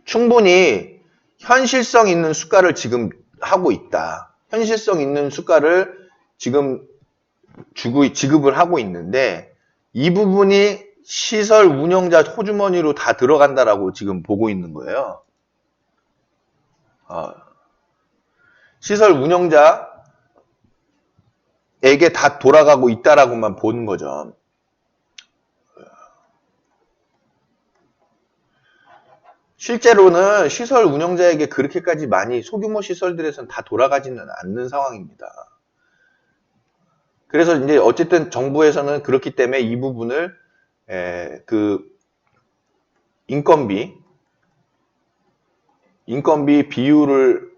충분히 현실성 있는 수가를 지금 하고 있다. 현실성 있는 수가를 지금 지급을 하고 있는데 이 부분이 시설 운영자 호주머니로 다 들어간다라고 지금 보고 있는 거예요. 시설 운영자에게 다 돌아가고 있다라고만 보는 거죠. 실제로는 시설 운영자에게 그렇게까지 많이 소규모 시설들에서는 다 돌아가지는 않는 상황입니다. 그래서 이제 어쨌든 정부에서는 그렇기 때문에 이 부분을 그 인건비 비율을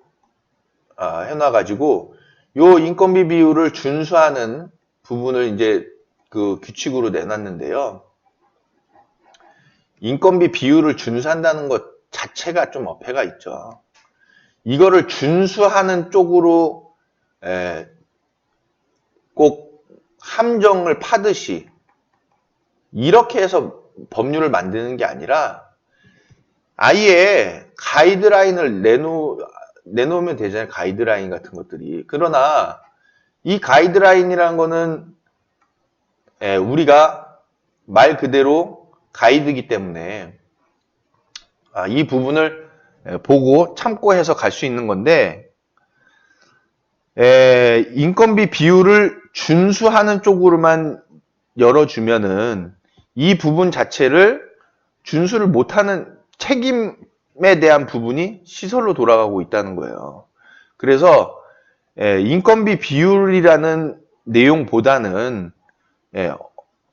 해놔가지고 요 인건비 비율을 준수하는 부분을 이제 그 규칙으로 내놨는데요. 인건비 비율을 준수한다는 것 자체가 좀 어폐가 있죠. 이거를 준수하는 쪽으로 꼭 함정을 파듯이 이렇게 해서 법률을 만드는 게 아니라 아예 가이드라인을 내놓으면 되잖아요. 가이드라인 같은 것들이. 그러나 이 가이드라인이라는 거는 우리가 말 그대로 가이드이기 때문에 이 부분을 보고 참고해서 갈 수 있는 건데 인건비 비율을 준수하는 쪽으로만 열어주면은 이 부분 자체를 준수를 못하는 책임에 대한 부분이 시설로 돌아가고 있다는 거예요. 그래서 인건비 비율이라는 내용보다는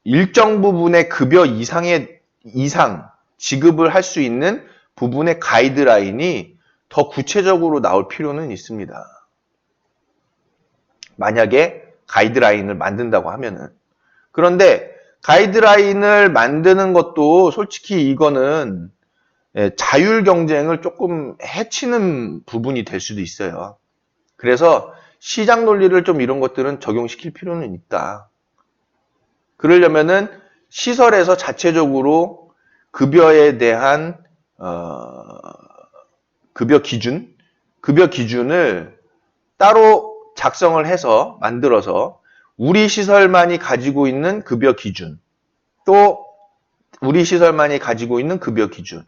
일정 부분의 급여 이상 지급을 할 수 있는 부분의 가이드라인이 더 구체적으로 나올 필요는 있습니다. 만약에 가이드라인을 만든다고 하면은. 그런데 가이드라인을 만드는 것도 솔직히 이거는 자율 경쟁을 조금 해치는 부분이 될 수도 있어요. 그래서 시장 논리를 좀 이런 것들은 적용시킬 필요는 있다. 그러려면은 시설에서 자체적으로 급여에 대한 급여 기준을 따로 작성을 해서 만들어서 우리 시설만이 가지고 있는 급여 기준, 또 우리 시설만이 가지고 있는 급여 기준,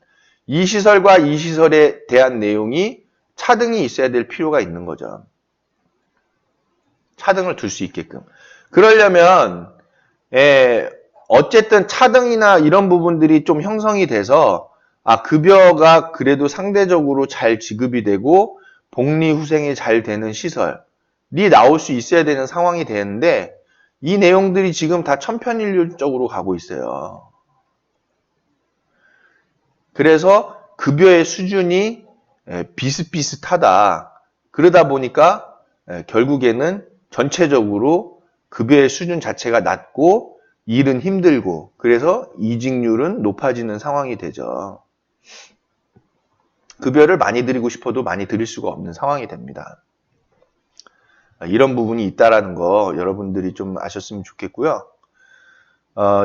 이 시설과 이 시설에 대한 내용이 차등이 있어야 될 필요가 있는 거죠. 차등을 둘 수 있게끔. 그러려면 어쨌든 차등이나 이런 부분들이 좀 형성이 돼서 급여가 그래도 상대적으로 잘 지급이 되고 복리 후생이 잘 되는 시설이 나올 수 있어야 되는 상황이 되는데 이 내용들이 지금 다 천편일률적으로 가고 있어요. 그래서 급여의 수준이 비슷비슷하다. 그러다 보니까 결국에는 전체적으로 급여의 수준 자체가 낮고 일은 힘들고 그래서 이직률은 높아지는 상황이 되죠. 급여를 많이 드리고 싶어도 많이 드릴 수가 없는 상황이 됩니다. 이런 부분이 있다라는 거 여러분들이 좀 아셨으면 좋겠고요.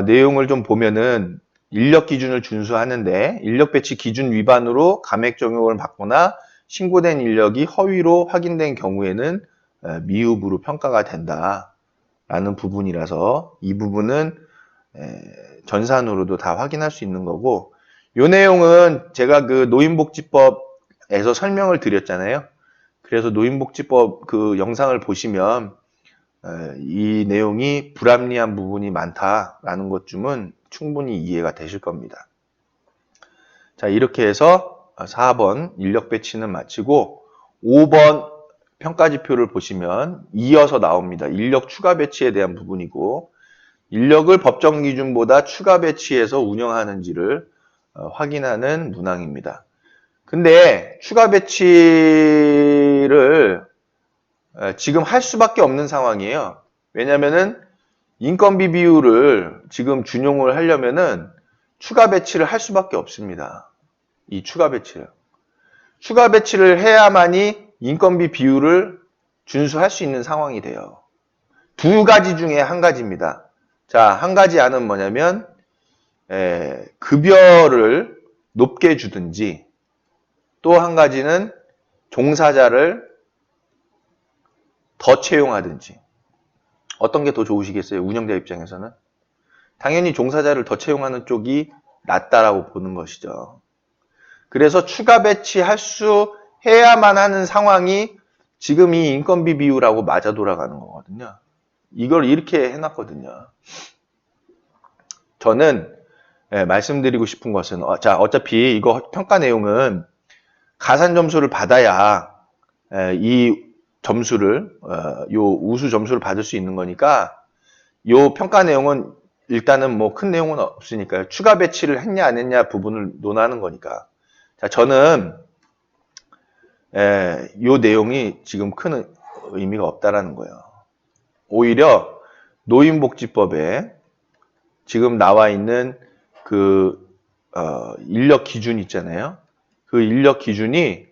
내용을 좀 보면은 인력 기준을 준수하는데 인력 배치 기준 위반으로 감액 적용을 받거나 신고된 인력이 허위로 확인된 경우에는 미흡으로 평가가 된다라는 부분이라서 이 부분은 전산으로도 다 확인할 수 있는 거고 이 내용은 제가 그 노인복지법에서 설명을 드렸잖아요. 그래서 노인복지법 그 영상을 보시면 이 내용이 불합리한 부분이 많다라는 것쯤은 충분히 이해가 되실 겁니다. 자, 이렇게 해서 4번 인력 배치는 마치고 5번 평가지표를 보시면 이어서 나옵니다. 인력 추가 배치에 대한 부분이고 인력을 법정 기준보다 추가 배치해서 운영하는지를 확인하는 문항입니다. 근데 추가 배치를 지금 할 수밖에 없는 상황이에요. 왜냐면은 인건비 비율을 지금 준용을 하려면은 추가 배치를 할 수밖에 없습니다. 이 추가 배치를. 추가 배치를 해야만이 인건비 비율을 준수할 수 있는 상황이 돼요. 두 가지 중에 한 가지입니다. 자, 한 가지 안은 뭐냐면 급여를 높게 주든지 또 한 가지는 종사자를 더 채용하든지 어떤 게 더 좋으시겠어요? 운영자 입장에서는? 당연히 종사자를 더 채용하는 쪽이 낫다라고 보는 것이죠. 그래서 추가 배치할 수 해야만 하는 상황이 지금 이 인건비 비율하고 맞아 돌아가는 거거든요. 이걸 이렇게 해놨거든요. 저는 말씀드리고 싶은 것은 자 어차피 이거 평가 내용은 가산 점수를 받아야 이 점수를 요 우수 점수를 받을 수 있는 거니까 요 평가 내용은 일단은 뭐 큰 내용은 없으니까요. 추가 배치를 했냐 안 했냐 부분을 논하는 거니까. 자 저는 요 내용이 지금 큰 의미가 없다라는 거예요. 오히려 노인복지법에 지금 나와 있는 그 인력 기준 있잖아요. 그 인력 기준이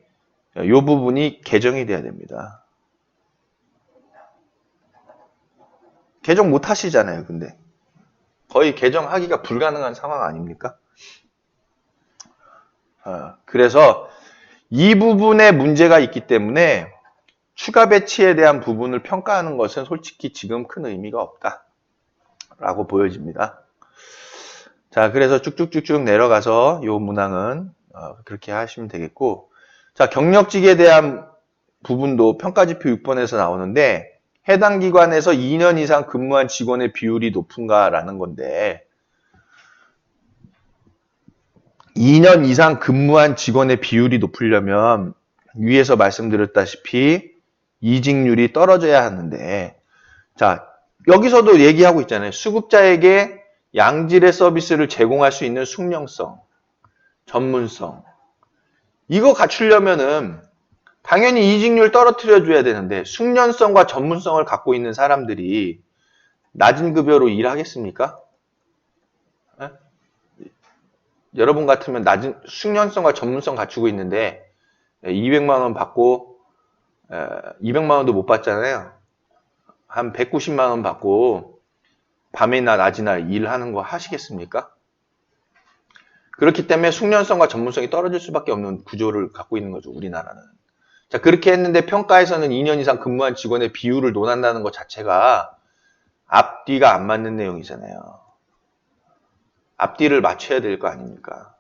요 부분이 개정이 돼야 됩니다. 개정 못 하시잖아요, 근데. 거의 개정하기가 불가능한 상황 아닙니까? 그래서 이 부분에 문제가 있기 때문에 추가 배치에 대한 부분을 평가하는 것은 솔직히 지금 큰 의미가 없다라고 보여집니다. 자, 그래서 쭉쭉쭉쭉 내려가서 이 문항은 그렇게 하시면 되겠고, 자, 경력직에 대한 부분도 평가지표 6번에서 나오는데 해당 기관에서 2년 이상 근무한 직원의 비율이 높은가라는 건데 2년 이상 근무한 직원의 비율이 높으려면 위에서 말씀드렸다시피 이직률이 떨어져야 하는데 자, 여기서도 얘기하고 있잖아요. 수급자에게 양질의 서비스를 제공할 수 있는 숙련성, 전문성. 이거 갖추려면은 당연히 이직률 떨어뜨려 줘야 되는데 숙련성과 전문성을 갖고 있는 사람들이 낮은 급여로 일하겠습니까? 에? 여러분 같으면 낮은 숙련성과 전문성 갖추고 있는데 200만 원 받고 200만 원도 못 받잖아요. 한 190만 원 받고 밤이나 낮이나 일하는 거 하시겠습니까? 그렇기 때문에 숙련성과 전문성이 떨어질 수밖에 없는 구조를 갖고 있는 거죠, 우리나라는. 자, 그렇게 했는데 평가에서는 2년 이상 근무한 직원의 비율을 논한다는 것 자체가 앞뒤가 안 맞는 내용이잖아요. 앞뒤를 맞춰야 될 거 아닙니까?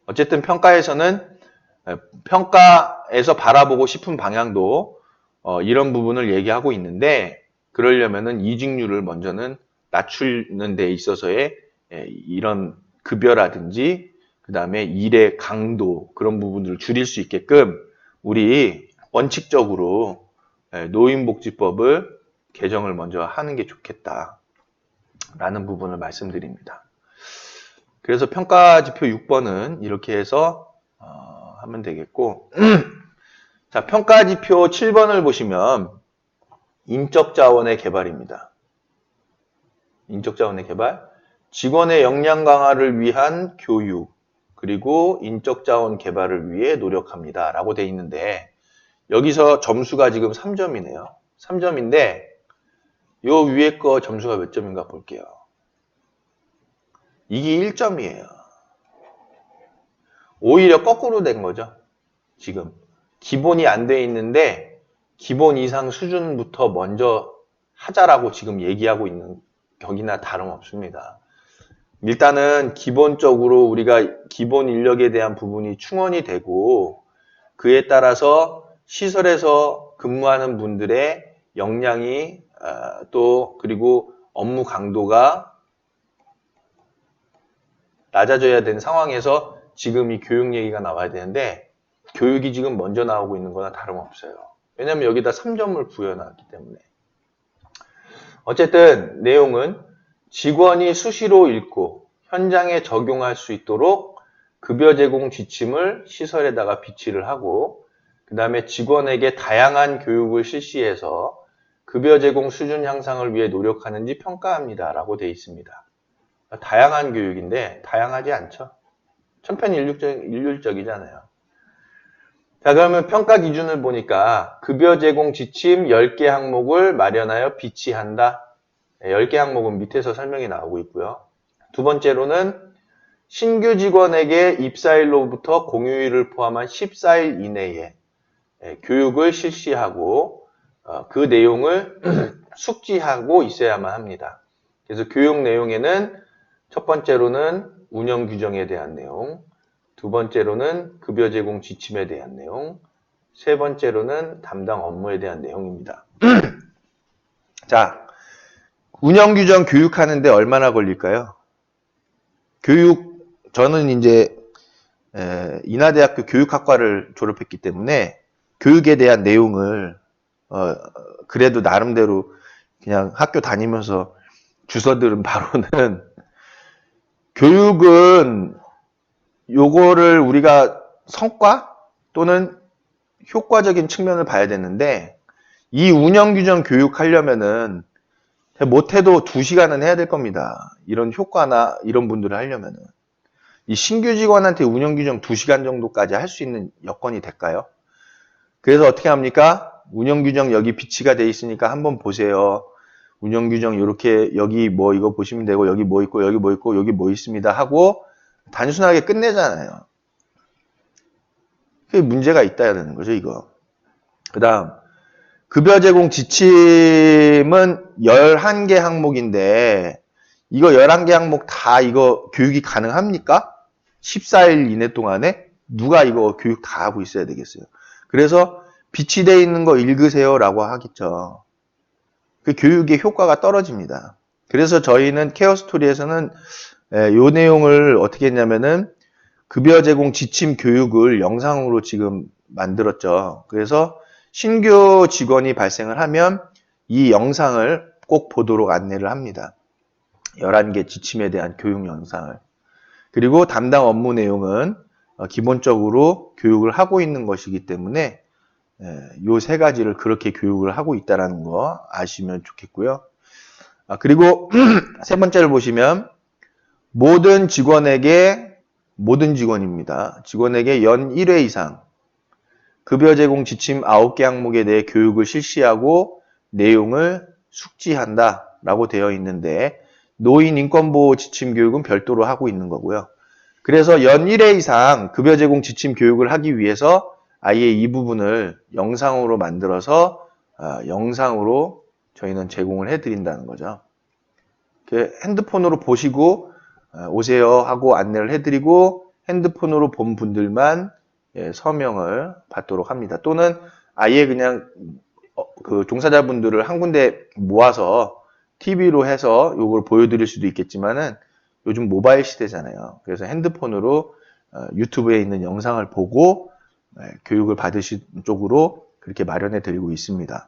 어쨌든 평가에서는 평가에서 바라보고 싶은 방향도 이런 부분을 얘기하고 있는데 그러려면은 이직률을 먼저는 낮추는 데 있어서의 이런 급여라든지 그 다음에 일의 강도 그런 부분들을 줄일 수 있게끔 우리 원칙적으로 노인복지법을 개정을 먼저 하는 게 좋겠다라는 부분을 말씀드립니다. 그래서 평가지표 6번은 이렇게 해서 하면 되겠고 자, 평가지표 7번을 보시면 인적자원의 개발입니다. 인적자원의 개발, 직원의 역량 강화를 위한 교육, 그리고 인적자원 개발을 위해 노력합니다. 라고 돼 있는데 여기서 점수가 지금 3점이네요. 3점인데 요 위에 거 점수가 몇 점인가 볼게요. 이게 1점이에요. 오히려 거꾸로 된 거죠. 지금 기본이 안 돼 있는데 기본 이상 수준부터 먼저 하자라고 지금 얘기하고 있는 격이나 다름없습니다. 일단은 기본적으로 우리가 기본 인력에 대한 부분이 충원이 되고 그에 따라서 시설에서 근무하는 분들의 역량이 또 그리고 업무 강도가 낮아져야 되는 상황에서 지금 이 교육 얘기가 나와야 되는데 교육이 지금 먼저 나오고 있는 거나 다름없어요. 왜냐하면 여기다 3점을 부여놨기 때문에. 어쨌든 내용은 직원이 수시로 읽고 현장에 적용할 수 있도록 급여 제공 지침을 시설에다가 비치를 하고 그 다음에 직원에게 다양한 교육을 실시해서 급여 제공 수준 향상을 위해 노력하는지 평가합니다. 라고 되어 있습니다. 다양한 교육인데 다양하지 않죠. 천편일률적이잖아요. 자, 그러면 평가 기준을 보니까 급여 제공 지침 10개 항목을 마련하여 비치한다. 10개 항목은 밑에서 설명이 나오고 있고요. 두 번째로는 신규 직원에게 입사일로부터 공휴일을 포함한 14일 이내에 교육을 실시하고 그 내용을 숙지하고 있어야만 합니다. 그래서 교육 내용에는 첫 번째로는 운영 규정에 대한 내용, 두 번째로는 급여 제공 지침에 대한 내용, 세 번째로는 담당 업무에 대한 내용입니다. 자, 운영 규정 교육하는데 얼마나 걸릴까요? 저는 이제 인하대학교 교육학과를 졸업했기 때문에 교육에 대한 내용을 그래도 나름대로 그냥 학교 다니면서 주워 들은 바로는 교육은 요거를 우리가 성과 또는 효과적인 측면을 봐야 되는데 이 운영 규정 교육하려면은 못해도 2시간은 해야 될 겁니다. 이런 효과나 이런 분들을 하려면은. 이 신규 직원한테 운영 규정 2시간 정도까지 할 수 있는 여건이 될까요? 그래서 어떻게 합니까? 운영 규정 여기 비치가 돼 있으니까 한번 보세요. 운영 규정 이렇게 여기 뭐 이거 보시면 되고 여기 뭐 있고 여기 뭐 있고 여기 뭐 있습니다 하고 단순하게 끝내잖아요. 그게 문제가 있다는 거죠, 이거. 그 다음, 급여 제공 지침은 11개 항목인데, 이거 11개 항목 다 이거 교육이 가능합니까? 14일 이내 동안에? 누가 이거 교육 다 하고 있어야 되겠어요. 그래서 비치되어 있는 거 읽으세요 라고 하겠죠. 그 교육의 효과가 떨어집니다. 그래서 저희는 케어스토리에서는 요 내용을 어떻게 했냐면은 급여 제공 지침 교육을 영상으로 지금 만들었죠. 그래서 신규 직원이 발생을 하면 이 영상을 꼭 보도록 안내를 합니다. 11개 지침에 대한 교육 영상을. 그리고 담당 업무 내용은 기본적으로 교육을 하고 있는 것이기 때문에 요 세 가지를 그렇게 교육을 하고 있다는 거 아시면 좋겠고요. 그리고 세 번째를 보시면 모든 직원입니다. 직원에게 연 1회 이상 급여 제공 지침 9개 항목에 대해 교육을 실시하고 내용을 숙지한다 라고 되어 있는데 노인 인권보호 지침 교육은 별도로 하고 있는 거고요. 그래서 연 1회 이상 급여 제공 지침 교육을 하기 위해서 아예 이 부분을 영상으로 만들어서 영상으로 저희는 제공을 해드린다는 거죠. 핸드폰으로 보시고 오세요 하고 안내를 해드리고 핸드폰으로 본 분들만 서명을 받도록 합니다. 또는 아예 그냥 그 종사자분들을 한 군데 모아서 TV로 해서 이걸 보여드릴 수도 있겠지만은 요즘 모바일 시대잖아요. 그래서 핸드폰으로 유튜브에 있는 영상을 보고 교육을 받으실 쪽으로 그렇게 마련해 드리고 있습니다.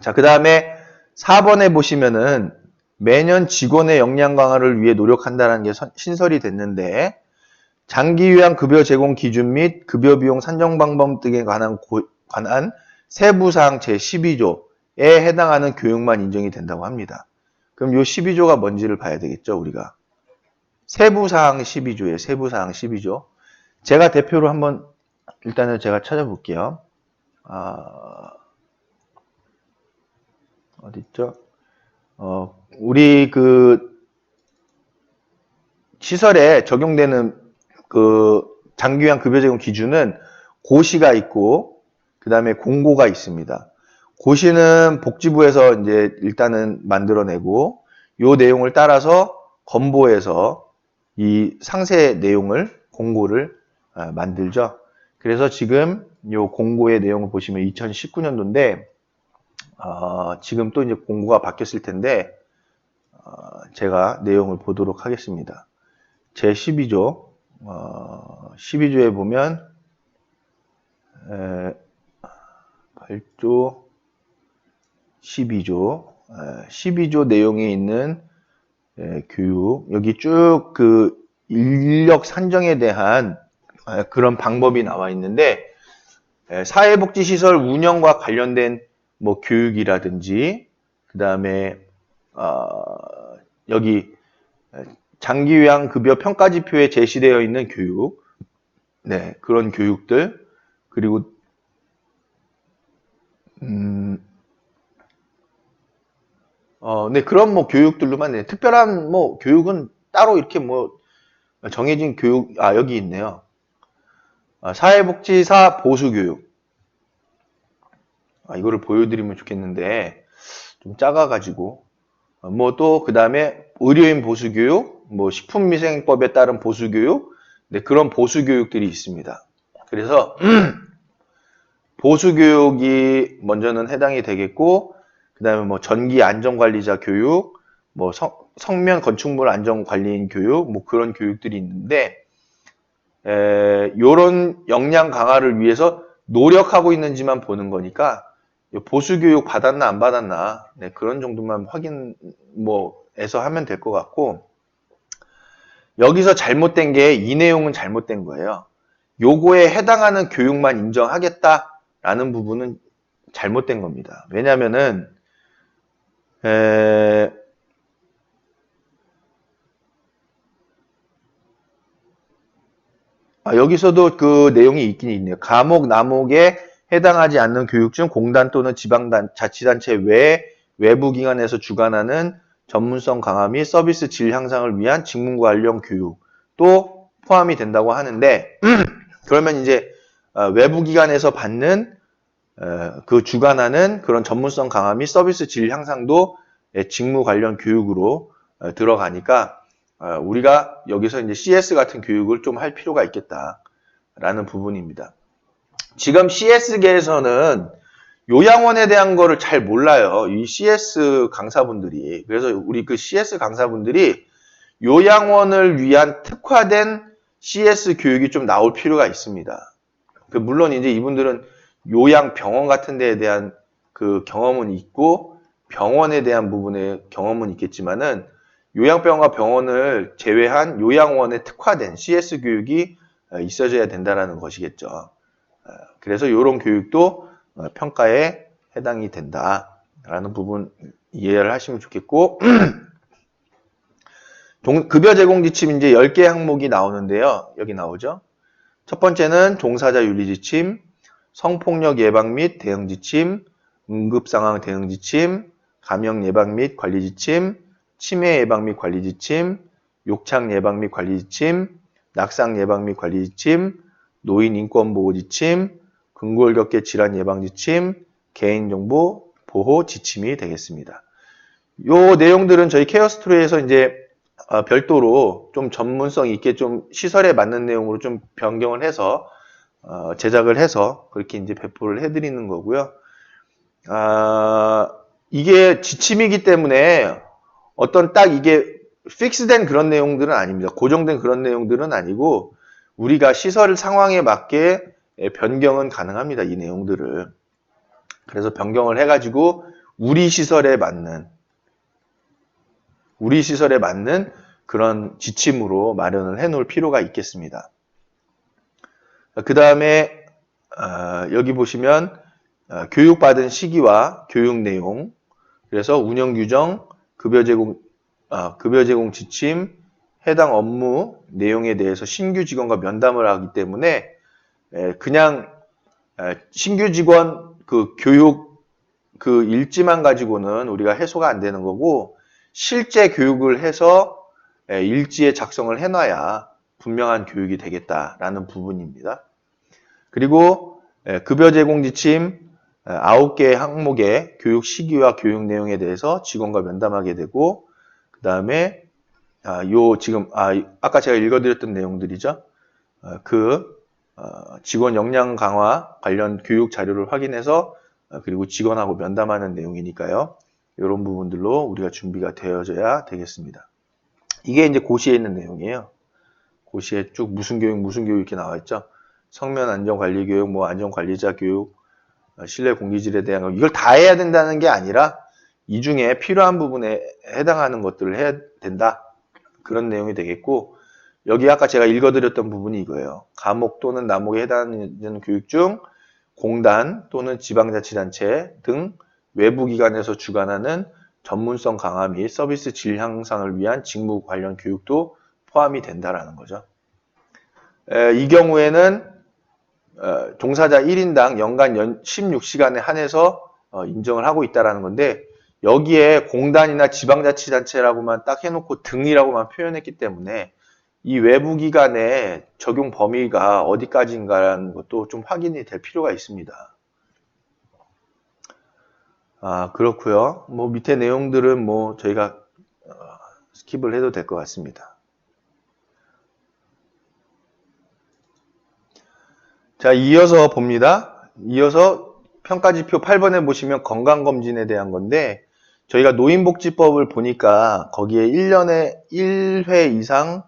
자, 그 다음에 4번에 보시면은 매년 직원의 역량 강화를 위해 노력한다는 게 신설이 됐는데 장기 요양 급여 제공 기준 및 급여 비용 산정 방법 등에 관한 세부사항 제12조에 해당하는 교육만 인정이 된다고 합니다. 그럼 요 12조가 뭔지를 봐야 되겠죠, 우리가. 세부사항 12조예요. 세부사항 12조. 제가 대표로 한번 일단은 제가 찾아볼게요. 어딨죠? 우리 그 시설에 적용되는 그 장기요양 급여 제공 기준은 고시가 있고 그 다음에 공고가 있습니다. 고시는 복지부에서 이제 일단은 만들어내고 요 내용을 따라서 건보에서 이 상세 내용을 공고를 만들죠. 그래서 지금 요 공고의 내용을 보시면 2019년도인데 지금 또 이제 공고가 바뀌었을 텐데 제가 내용을 보도록 하겠습니다. 제12조 12조에 보면 8조 12조 내용에 있는 교육 여기 쭉 그 인력 산정에 대한 그런 방법이 나와 있는데 사회복지시설 운영과 관련된 뭐 교육이라든지 그 다음에 여기 장기요양급여 평가지표에 제시되어 있는 교육, 네 그런 교육들 그리고 네 그런 뭐 교육들로만 특별한 뭐 교육은 따로 이렇게 뭐 정해진 교육 여기 있네요. 사회복지사 보수교육. 이거를 보여드리면 좋겠는데 좀 작아가지고 뭐 또 그 다음에 의료인 보수교육, 뭐 식품위생법에 따른 보수교육, 네 그런 보수교육들이 있습니다. 그래서 보수교육이 먼저는 해당이 되겠고 그 다음에 뭐 전기안전관리자 교육, 뭐 성면 건축물 안전관리인 교육, 뭐 그런 교육들이 있는데 요런 역량 강화를 위해서 노력하고 있는지만 보는 거니까 보수교육 받았나 안 받았나 네, 그런 정도만 확인 해서 하면 될 것 같고 여기서 잘못된 게 이 내용은 잘못된 거예요. 요거에 해당하는 교육만 인정하겠다라는 부분은 잘못된 겁니다. 왜냐면은 여기서도 그 내용이 있긴 있네요. 과목, 나목에 해당하지 않는 교육 중 공단 또는 지방자치단체 외 외부 기관에서 주관하는 전문성 강화 및 서비스 질 향상을 위한 직무 관련 교육도 포함이 된다고 하는데 그러면 이제 외부 기관에서 받는 그 주관하는 그런 전문성 강화 및 서비스 질 향상도 직무 관련 교육으로 들어가니까 우리가 여기서 이제 CS 같은 교육을 좀 할 필요가 있겠다라는 부분입니다. 지금 CS계에서는 요양원에 대한 거를 잘 몰라요. 이 CS 강사분들이. 그래서 우리 그 CS 강사분들이 요양원을 위한 특화된 CS 교육이 좀 나올 필요가 있습니다. 물론 이제 이분들은 요양병원 같은 데에 대한 그 경험은 있고 병원에 대한 부분의 경험은 있겠지만은 요양병원과 병원을 제외한 요양원에 특화된 CS 교육이 있어져야 된다는 것이겠죠. 그래서 이런 교육도 평가에 해당이 된다라는 부분 이해를 하시면 좋겠고 급여 제공 지침 이제 10개 항목이 나오는데요. 여기 나오죠. 첫 번째는 종사자 윤리 지침, 성폭력 예방 및 대응 지침, 응급상황 대응 지침, 감염 예방 및 관리 지침, 치매 예방 및 관리 지침, 욕창 예방 및 관리 지침, 낙상 예방 및 관리 지침, 노인 인권 보호 지침, 근골격계 질환 예방 지침, 개인정보 보호 지침이 되겠습니다. 요 내용들은 저희 케어스토리에서 이제 별도로 좀 전문성 있게 좀 시설에 맞는 내용으로 좀 변경을 해서 제작을 해서 그렇게 이제 배포를 해드리는 거고요. 이게 지침이기 때문에 어떤 딱 이게 픽스된 그런 내용들은 아닙니다. 고정된 그런 내용들은 아니고 우리가 시설 상황에 맞게 변경은 가능합니다. 이 내용들을. 그래서 변경을 해가지고 우리 시설에 맞는 그런 지침으로 마련을 해놓을 필요가 있겠습니다. 그 다음에 여기 보시면 교육받은 시기와 교육 내용, 그래서 운영 규정, 급여 제공 지침, 해당 업무 내용에 대해서 신규 직원과 면담을 하기 때문에 그냥 신규 직원 그 교육 그 일지만 가지고는 우리가 해소가 안 되는 거고 실제 교육을 해서 일지에 작성을 해놔야 분명한 교육이 되겠다라는 부분입니다. 그리고 급여 제공 지침 9개 항목의 교육 시기와 교육 내용에 대해서 직원과 면담하게 되고 그 다음에 지금 아까 제가 읽어드렸던 내용들이죠. 직원 역량 강화 관련 교육 자료를 확인해서 그리고 직원하고 면담하는 내용이니까요. 이런 부분들로 우리가 준비가 되어져야 되겠습니다. 이게 이제 고시에 있는 내용이에요. 고시에 쭉 무슨 교육 이렇게 나와 있죠. 성면 안전 관리 교육, 뭐 안전 관리자 교육, 실내 공기질에 대한 거 이걸 다 해야 된다는 게 아니라 이 중에 필요한 부분에 해당하는 것들을 해야 된다. 그런 내용이 되겠고 여기 아까 제가 읽어드렸던 부분이 이거예요. 과목 또는 남목에 해당하는 교육 중 공단 또는 지방자치단체 등 외부기관에서 주관하는 전문성 강화 및 서비스 질 향상을 위한 직무 관련 교육도 포함이 된다라는 거죠. 이 경우에는 종사자 1인당 연간 16시간에 한해서 인정을 하고 있다는 건데 여기에 공단이나 지방자치단체라고만 딱 해놓고 등이라고만 표현했기 때문에 이 외부기관의 적용 범위가 어디까지인가라는 것도 좀 확인이 될 필요가 있습니다. 그렇고요. 뭐 밑에 내용들은 뭐 저희가 스킵을 해도 될 것 같습니다. 자, 이어서 봅니다. 이어서 평가지표 8번에 보시면 건강검진에 대한 건데 저희가 노인복지법을 보니까 거기에 1년에 1회 이상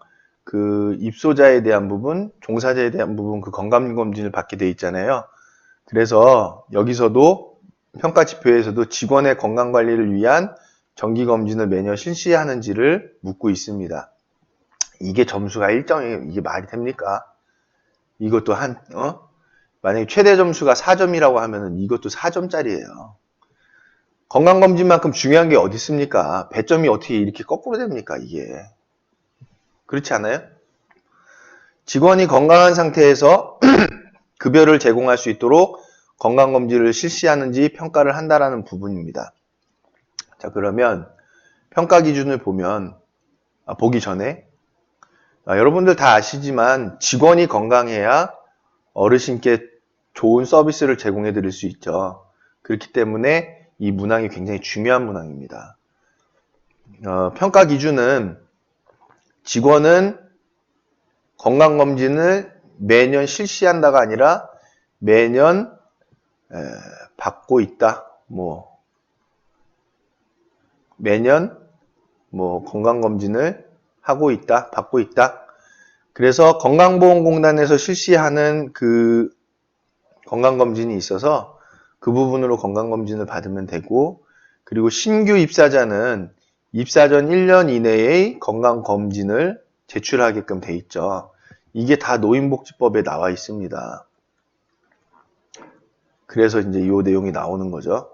그 입소자에 대한 부분, 종사자에 대한 부분 그 건강검진을 받게 돼 있잖아요. 그래서 여기서도 평가지표에서도 직원의 건강관리를 위한 정기검진을 매년 실시하는지를 묻고 있습니다. 이게 점수가 1점이에요. 이게 말이 됩니까? 이것도 만약에 최대 점수가 4점이라고 하면은 이것도 4점짜리예요. 건강검진만큼 중요한 게 어디 있습니까? 배점이 어떻게 이렇게 거꾸로 됩니까? 이게. 그렇지 않아요? 직원이 건강한 상태에서 급여를 제공할 수 있도록 건강검진을 실시하는지 평가를 한다라는 부분입니다. 자, 그러면 평가 기준을 보기 전에 여러분들 다 아시지만 직원이 건강해야 어르신께 좋은 서비스를 제공해 드릴 수 있죠. 그렇기 때문에 이 문항이 굉장히 중요한 문항입니다. 평가 기준은 직원은 건강검진을 매년 실시한다가 아니라 매년 받고 있다. 매년 건강검진을 하고 있다, 받고 있다. 그래서 건강보험공단에서 실시하는 그 건강검진이 있어서 그 부분으로 건강검진을 받으면 되고, 그리고 신규 입사자는 입사 전 1년 이내의 건강검진을 제출하게끔 돼 있죠. 이게 다 노인복지법에 나와 있습니다. 그래서 이제 이 내용이 나오는 거죠.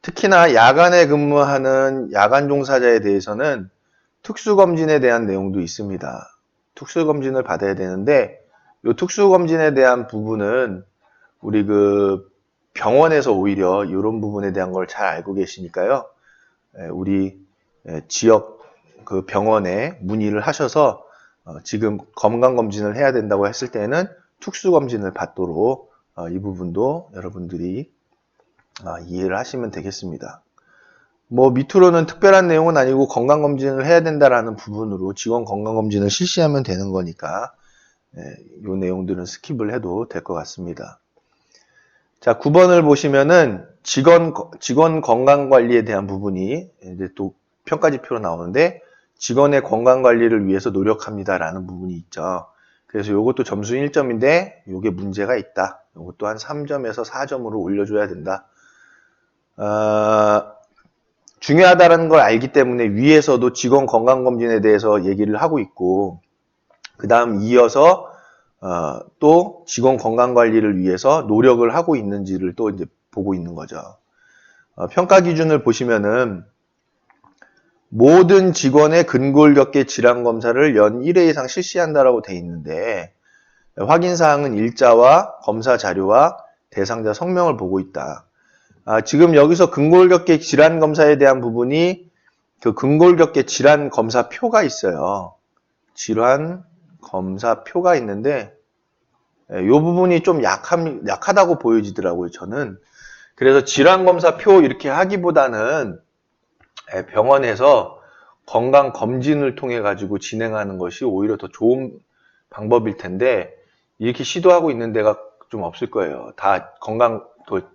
특히나 야간에 근무하는 야간 종사자에 대해서는 특수검진에 대한 내용도 있습니다. 특수검진을 받아야 되는데, 이 특수검진에 대한 부분은 우리 그 병원에서 오히려 이런 부분에 대한 걸 잘 알고 계시니까요. 우리 지역 그 병원에 문의를 하셔서 지금 건강검진을 해야 된다고 했을 때는 특수검진을 받도록 이 부분도 여러분들이 이해를 하시면 되겠습니다. 밑으로는 특별한 내용은 아니고 건강검진을 해야 된다라는 부분으로 직원 건강검진을 실시하면 되는 거니까 이 내용들은 스킵을 해도 될 것 같습니다. 자, 9번을 보시면은 직원 건강관리에 대한 부분이 이제 또 평가지표로 나오는데, 직원의 건강관리를 위해서 노력합니다라는 부분이 있죠. 그래서 이것도 점수 1점인데 이게 문제가 있다. 이것도 한 3점에서 4점으로 올려줘야 된다. 중요하다는 걸 알기 때문에 위에서도 직원 건강검진에 대해서 얘기를 하고 있고, 그 다음 이어서 또 직원 건강관리를 위해서 노력을 하고 있는지를 또 이제 보고 있는 거죠. 평가 기준을 보시면은 모든 직원의 근골격계 질환검사를 연 1회 이상 실시한다라고 돼 있는데, 확인사항은 일자와 검사 자료와 대상자 성명을 보고 있다. 지금 여기서 근골격계 질환검사에 대한 부분이 그 근골격계 질환검사표가 있어요. 질환검사표가 있는데 이 부분이 좀 약하다고 보여지더라고요, 저는. 그래서 질환검사표 이렇게 하기보다는 병원에서 건강검진을 통해 가지고 진행하는 것이 오히려 더 좋은 방법일 텐데, 이렇게 시도하고 있는 데가 좀 없을 거예요. 다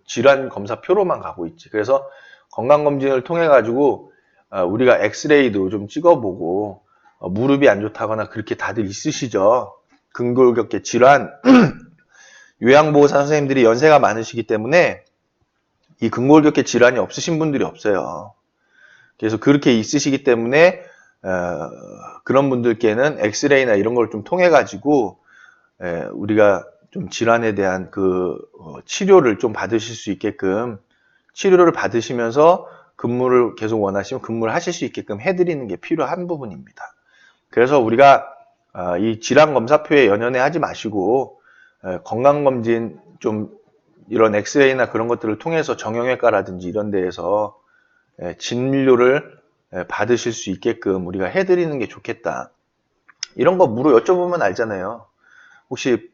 질환검사표로만 가고 있지. 그래서 건강검진을 통해 가지고 우리가 엑스레이도 좀 찍어보고, 무릎이 안 좋다거나 그렇게 다들 있으시죠. 근골격계 질환. 요양보호사 선생님들이 연세가 많으시기 때문에 이 근골격계 질환이 없으신 분들이 없어요. 그래서 그렇게 있으시기 때문에 그런 분들께는 엑스레이나 이런 걸 좀 통해 가지고 우리가 좀 질환에 대한 그 치료를 좀 받으실 수 있게끔, 치료를 받으시면서 근무를 계속 원하시면 근무를 하실 수 있게끔 해드리는 게 필요한 부분입니다. 그래서 우리가 이 질환검사표에 연연해 하지 마시고 건강검진 좀 이런 엑스레이나 그런 것들을 통해서 정형외과라든지 이런 데에서 진료를 받으실 수 있게끔 우리가 해드리는 게 좋겠다. 이런 거 여쭤보면 알잖아요. 혹시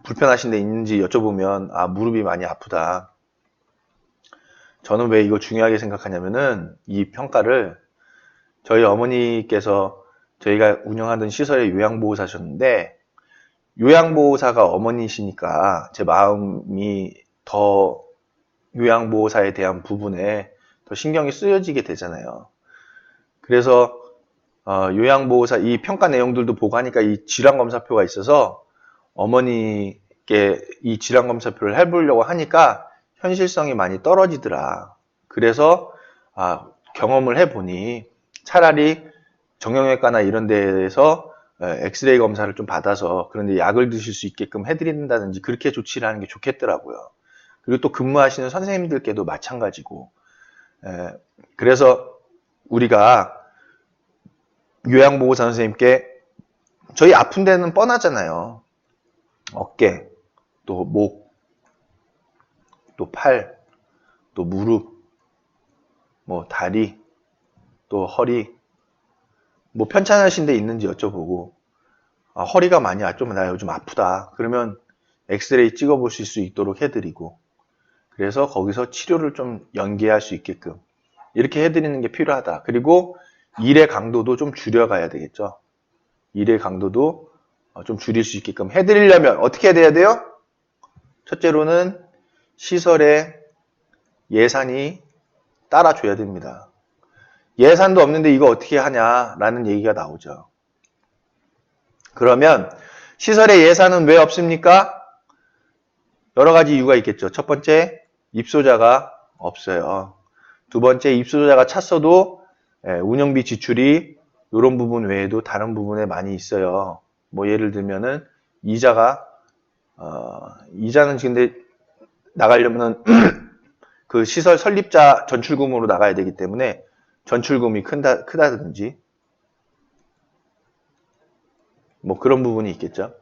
불편하신 데 있는지 여쭤보면 무릎이 많이 아프다. 저는 왜 이거 중요하게 생각하냐면은 이 평가를 저희 어머니께서 저희가 운영하던 시설의 요양보호사셨는데, 요양보호사가 어머니시니까 제 마음이 더 요양보호사에 대한 부분에 더 신경이 쓰여지게 되잖아요. 그래서 요양보호사 이 평가 내용들도 보고 하니까 이 질환검사표가 있어서 어머니께 이 질환검사표를 해보려고 하니까 현실성이 많이 떨어지더라. 그래서 경험을 해보니 차라리 정형외과나 이런 데에서 엑스레이 검사를 좀 받아서 그런데 약을 드실 수 있게끔 해드린다든지 그렇게 조치를 하는 게 좋겠더라고요. 그리고 또 근무하시는 선생님들께도 마찬가지고. 그래서 우리가 요양보호사 선생님께 저희 아픈 데는 뻔하잖아요. 어깨, 또 목, 또 팔, 또 무릎, 다리, 또 허리, 편찮으신 데 있는지 여쭤보고, 허리가 많이 나 요즘 아프다. 그러면 엑스레이 찍어보실 수 있도록 해드리고, 그래서 거기서 치료를 좀 연계할 수 있게끔 이렇게 해드리는 게 필요하다. 그리고 일의 강도도 좀 줄여가야 되겠죠. 일의 강도도 좀 줄일 수 있게끔 해드리려면 어떻게 해야 돼요? 첫째로는 시설에 예산이 따라줘야 됩니다. 예산도 없는데 이거 어떻게 하냐라는 얘기가 나오죠. 그러면 시설의 예산은 왜 없습니까? 여러 가지 이유가 있겠죠. 첫 번째, 입소자가 없어요. 두 번째, 입소자가 찼어도 운영비 지출이 이런 부분 외에도 다른 부분에 많이 있어요. 뭐 예를 들면은 이자는 근데 나가려면은 그 시설 설립자 전출금으로 나가야 되기 때문에 전출금이 크다든지 뭐 그런 부분이 있겠죠.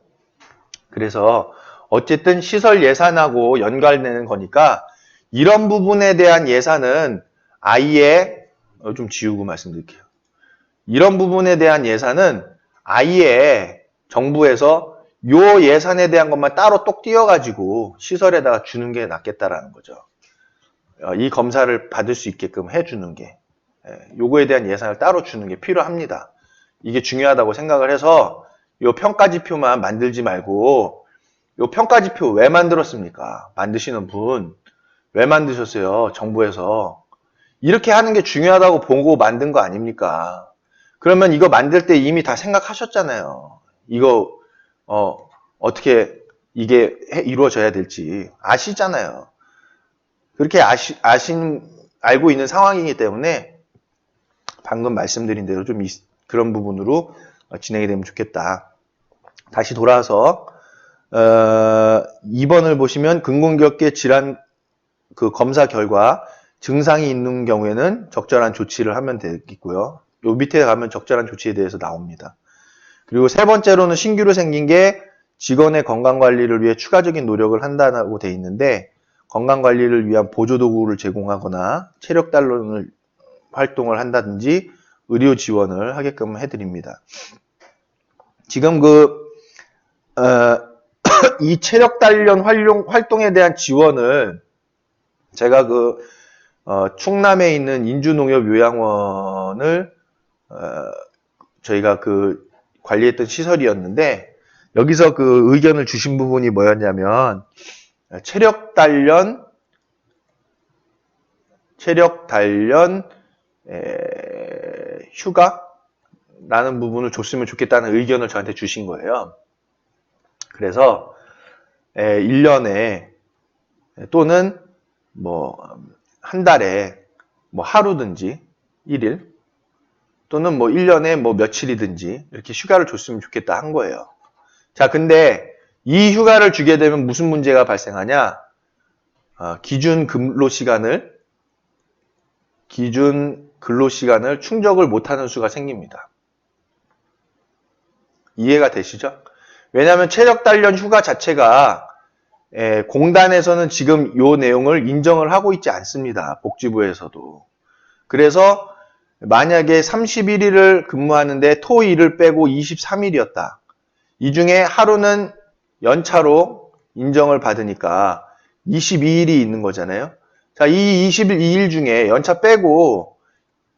그래서 어쨌든 시설 예산하고 연관되는 거니까 이런 부분에 대한 예산은 아예 좀 지우고 말씀드릴게요. 이런 부분에 대한 예산은 아예 정부에서 요 예산에 대한 것만 따로 똑 띄어가지고 시설에다가 주는 게 낫겠다라는 거죠. 이 검사를 받을 수 있게끔 해주는 게, 요거에 대한 예산을 따로 주는 게 필요합니다. 이게 중요하다고 생각을 해서 요 평가지표만 만들지 말고, 요 평가지표 왜 만들었습니까? 만드시는 분 왜 만드셨어요? 정부에서. 이렇게 하는 게 중요하다고 보고 만든 거 아닙니까? 그러면 이거 만들 때 이미 다 생각하셨잖아요. 이거 어떻게 이게 이루어져야 될지 아시잖아요. 그렇게 알고 있는 상황이기 때문에 방금 말씀드린 대로 좀 그런 부분으로 진행이 되면 좋겠다. 다시 돌아와서 2번을 보시면 근공격계 질환 그 검사 결과 증상이 있는 경우에는 적절한 조치를 하면 되겠고요. 요 밑에 가면 적절한 조치에 대해서 나옵니다. 그리고 세 번째로는 신규로 생긴 게 직원의 건강관리를 위해 추가적인 노력을 한다고 돼 있는데, 건강관리를 위한 보조도구를 제공하거나 체력단련 활동을 한다든지 의료 지원을 하게끔 해드립니다. 지금 이 체력단련 활동에 대한 지원을 제가 충남에 있는 인주농협요양원을 저희가 관리했던 시설이었는데, 여기서 그 의견을 주신 부분이 뭐였냐면 체력단련 휴가라는 부분을 줬으면 좋겠다는 의견을 저한테 주신 거예요. 그래서 1년에 또는 한 달에 하루든지 1일 또는 1년에 며칠이든지 이렇게 휴가를 줬으면 좋겠다 한 거예요. 자, 근데 이 휴가를 주게 되면 무슨 문제가 발생하냐? 기준 근로시간을 충족을 못하는 수가 생깁니다. 이해가 되시죠? 왜냐하면 체력단련 휴가 자체가 공단에서는 지금 이 내용을 인정을 하고 있지 않습니다. 복지부에서도. 그래서 만약에 31일을 근무하는데 토, 일을 빼고 23일이었다. 이 중에 하루는 연차로 인정을 받으니까 22일이 있는 거잖아요. 자, 이 22일 중에 연차 빼고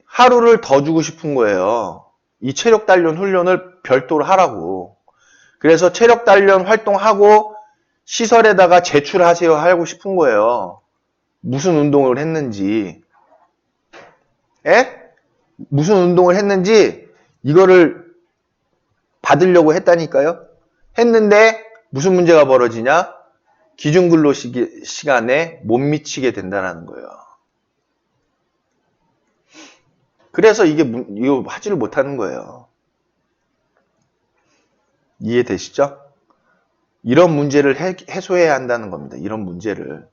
하루를 더 주고 싶은 거예요. 이 체력단련 훈련을 별도로 하라고. 그래서 체력단련 활동하고 시설에다가 제출하세요 하고 싶은 거예요. 무슨 운동을 했는지. 무슨 운동을 했는지 이거를 받으려고 했다니까요. 했는데 무슨 문제가 벌어지냐? 기준 근로 시간에 못 미치게 된다는 거예요. 그래서 이거 하지를 못하는 거예요. 이해되시죠? 이런 문제를 해소해야 한다는 겁니다. 이런 문제를.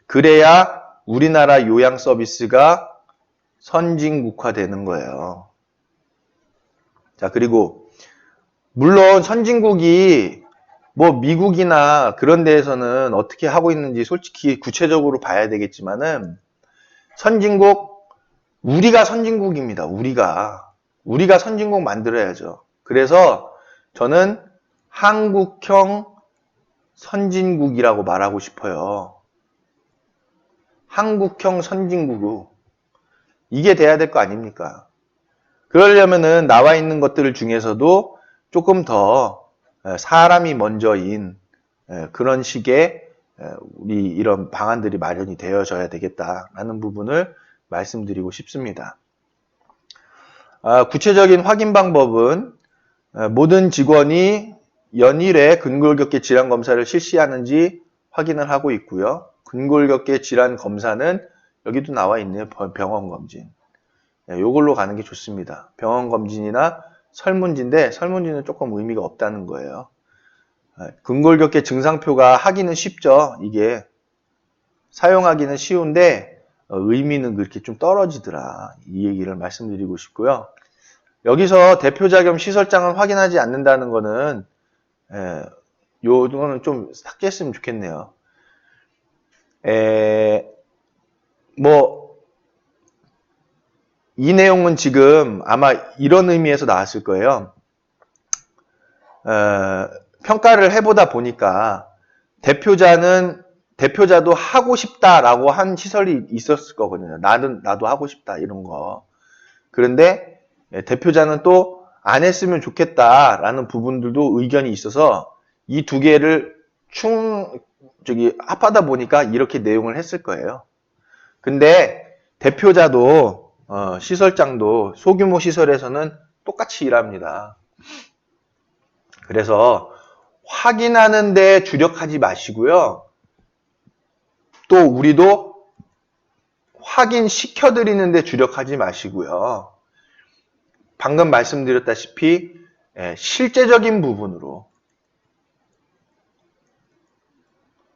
그래야 우리나라 요양 서비스가 선진국화되는 거예요. 자, 그리고 물론 선진국이 미국이나 그런 데에서는 어떻게 하고 있는지 솔직히 구체적으로 봐야 되겠지만은 우리가 선진국입니다. 우리가 선진국 만들어야죠. 그래서 저는 한국형 선진국이라고 말하고 싶어요. 한국형 선진국. 이게 돼야 될 거 아닙니까? 그러려면은 나와 있는 것들 중에서도 조금 더 사람이 먼저인 그런 식의 우리 이런 방안들이 마련이 되어져야 되겠다라는 부분을 말씀드리고 싶습니다. 구체적인 확인 방법은 모든 직원이 연일에 근골격계 질환 검사를 실시하는지 확인을 하고 있고요. 근골격계 질환 검사는 여기도 나와 있네요. 병원 검진. 이걸로 가는 게 좋습니다. 병원 검진이나 설문지인데 설문지는 조금 의미가 없다는 거예요. 근골격계 증상표가 하기는 쉽죠. 이게 사용하기는 쉬운데 의미는 그렇게 좀 떨어지더라. 이 얘기를 말씀드리고 싶고요. 여기서 대표자 겸 시설장은 확인하지 않는다는 거는 요거는 좀 삭제했으면 좋겠네요. 이 내용은 지금 아마 이런 의미에서 나왔을 거예요. 평가를 해보다 보니까 대표자도 하고 싶다라고 한 시설이 있었을 거거든요. 나도 하고 싶다 이런 거. 그런데 대표자는 또 안 했으면 좋겠다라는 부분들도 의견이 있어서 이 두 개를 합하다 보니까 이렇게 내용을 했을 거예요. 근데 대표자도 시설장도 소규모 시설에서는 똑같이 일합니다. 그래서 확인하는 데 주력하지 마시고요. 또 우리도 확인시켜드리는 데 주력하지 마시고요. 방금 말씀드렸다시피 실제적인 부분으로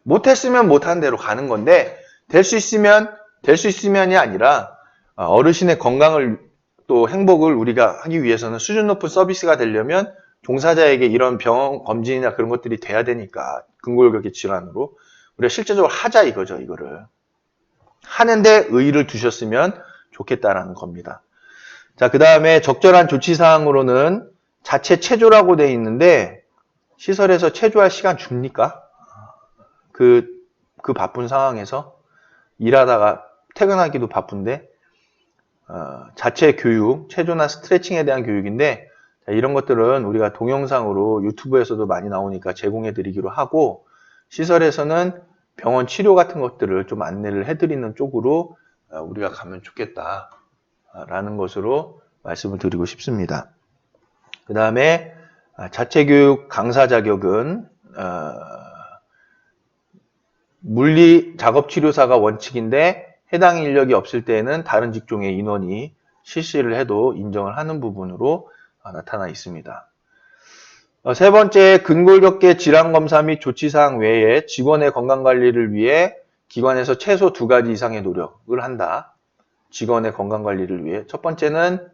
못했으면 못한 대로 가는 건데 될 수 있으면이 아니라 어르신의 건강을 또 행복을 우리가 하기 위해서는 수준 높은 서비스가 되려면 종사자에게 이런 병원 검진이나 그런 것들이 돼야 되니까 근골격계 질환으로 우리가 실제적으로 하자 이거죠. 이거를 하는데 의의를 두셨으면 좋겠다라는 겁니다. 자, 그 다음에 적절한 조치사항으로는 자체 체조라고 되어 있는데 시설에서 체조할 시간 줍니까? 그 바쁜 상황에서 일하다가 퇴근하기도 바쁜데 자체 교육, 체조나 스트레칭에 대한 교육인데 이런 것들은 우리가 동영상으로 유튜브에서도 많이 나오니까 제공해 드리기로 하고 시설에서는 병원 치료 같은 것들을 좀 안내를 해드리는 쪽으로 우리가 가면 좋겠다라는 것으로 말씀을 드리고 싶습니다. 그 다음에 자체교육 강사 자격은 물리 작업치료사가 원칙인데 해당 인력이 없을 때에는 다른 직종의 인원이 실시를 해도 인정을 하는 부분으로 나타나 있습니다. 세 번째, 근골격계 질환검사 및 조치사항 외에 직원의 건강관리를 위해 기관에서 최소 2가지 이상의 노력을 한다. 직원의 건강관리를 위해. 첫 번째는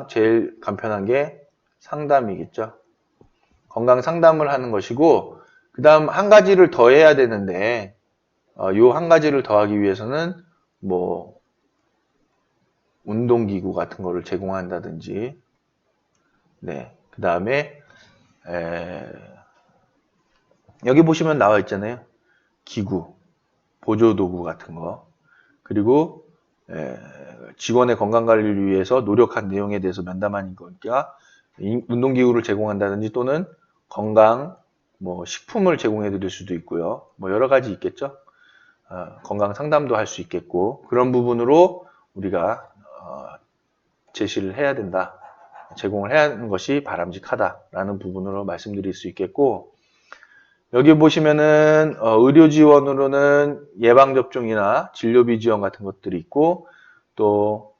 제일 간편한 게 상담이겠죠. 건강 상담을 하는 것이고 그 다음 한 가지를 더 해야 되는데 요 한 가지를 더하기 위해서는 운동기구 같은 거를 제공한다든지 그 다음에 여기 보시면 나와 있잖아요. 기구, 보조도구 같은 거 그리고 직원의 건강관리를 위해서 노력한 내용에 대해서 면담하는 거니까 운동기구를 제공한다든지 또는 건강 식품을 제공해 드릴 수도 있고요. 여러 가지 있겠죠. 건강 상담도 할 수 있겠고 그런 부분으로 우리가 제시를 해야 된다. 제공을 해야 하는 것이 바람직하다라는 부분으로 말씀드릴 수 있겠고 여기 보시면은 의료 지원으로는 예방접종이나 진료비 지원 같은 것들이 있고 또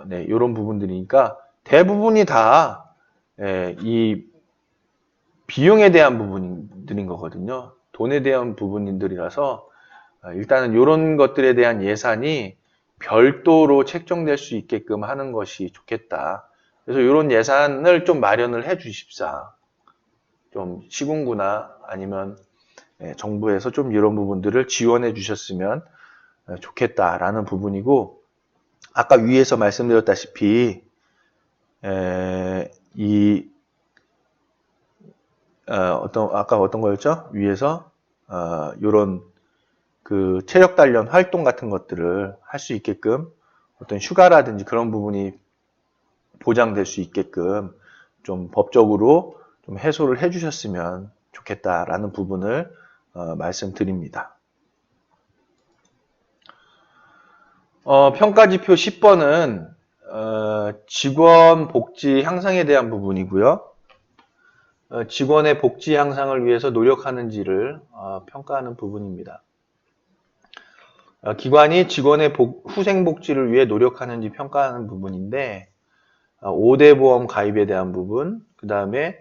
이런 부분들이니까 대부분이 다 이 비용에 대한 부분들인 거거든요. 돈에 대한 부분들이라서 일단은 이런 것들에 대한 예산이 별도로 책정될 수 있게끔 하는 것이 좋겠다. 그래서 이런 예산을 좀 마련을 해 주십사. 좀 시군구나 아니면 정부에서 좀 이런 부분들을 지원해 주셨으면 좋겠다라는 부분이고 아까 위에서 말씀드렸다시피 이 아까 어떤 거였죠? 위에서, 요런 그 체력 단련 활동 같은 것들을 할 수 있게끔 어떤 휴가라든지 그런 부분이 보장될 수 있게끔 좀 법적으로 좀 해소를 해 주셨으면 좋겠다라는 부분을 말씀드립니다. 평가지표 10번은 직원 복지 향상에 대한 부분이고요. 직원의 복지 향상을 위해서 노력하는지를 평가하는 부분입니다. 기관이 직원의 후생 복지를 위해 노력하는지 평가하는 부분인데 5대 보험 가입에 대한 부분, 그 다음에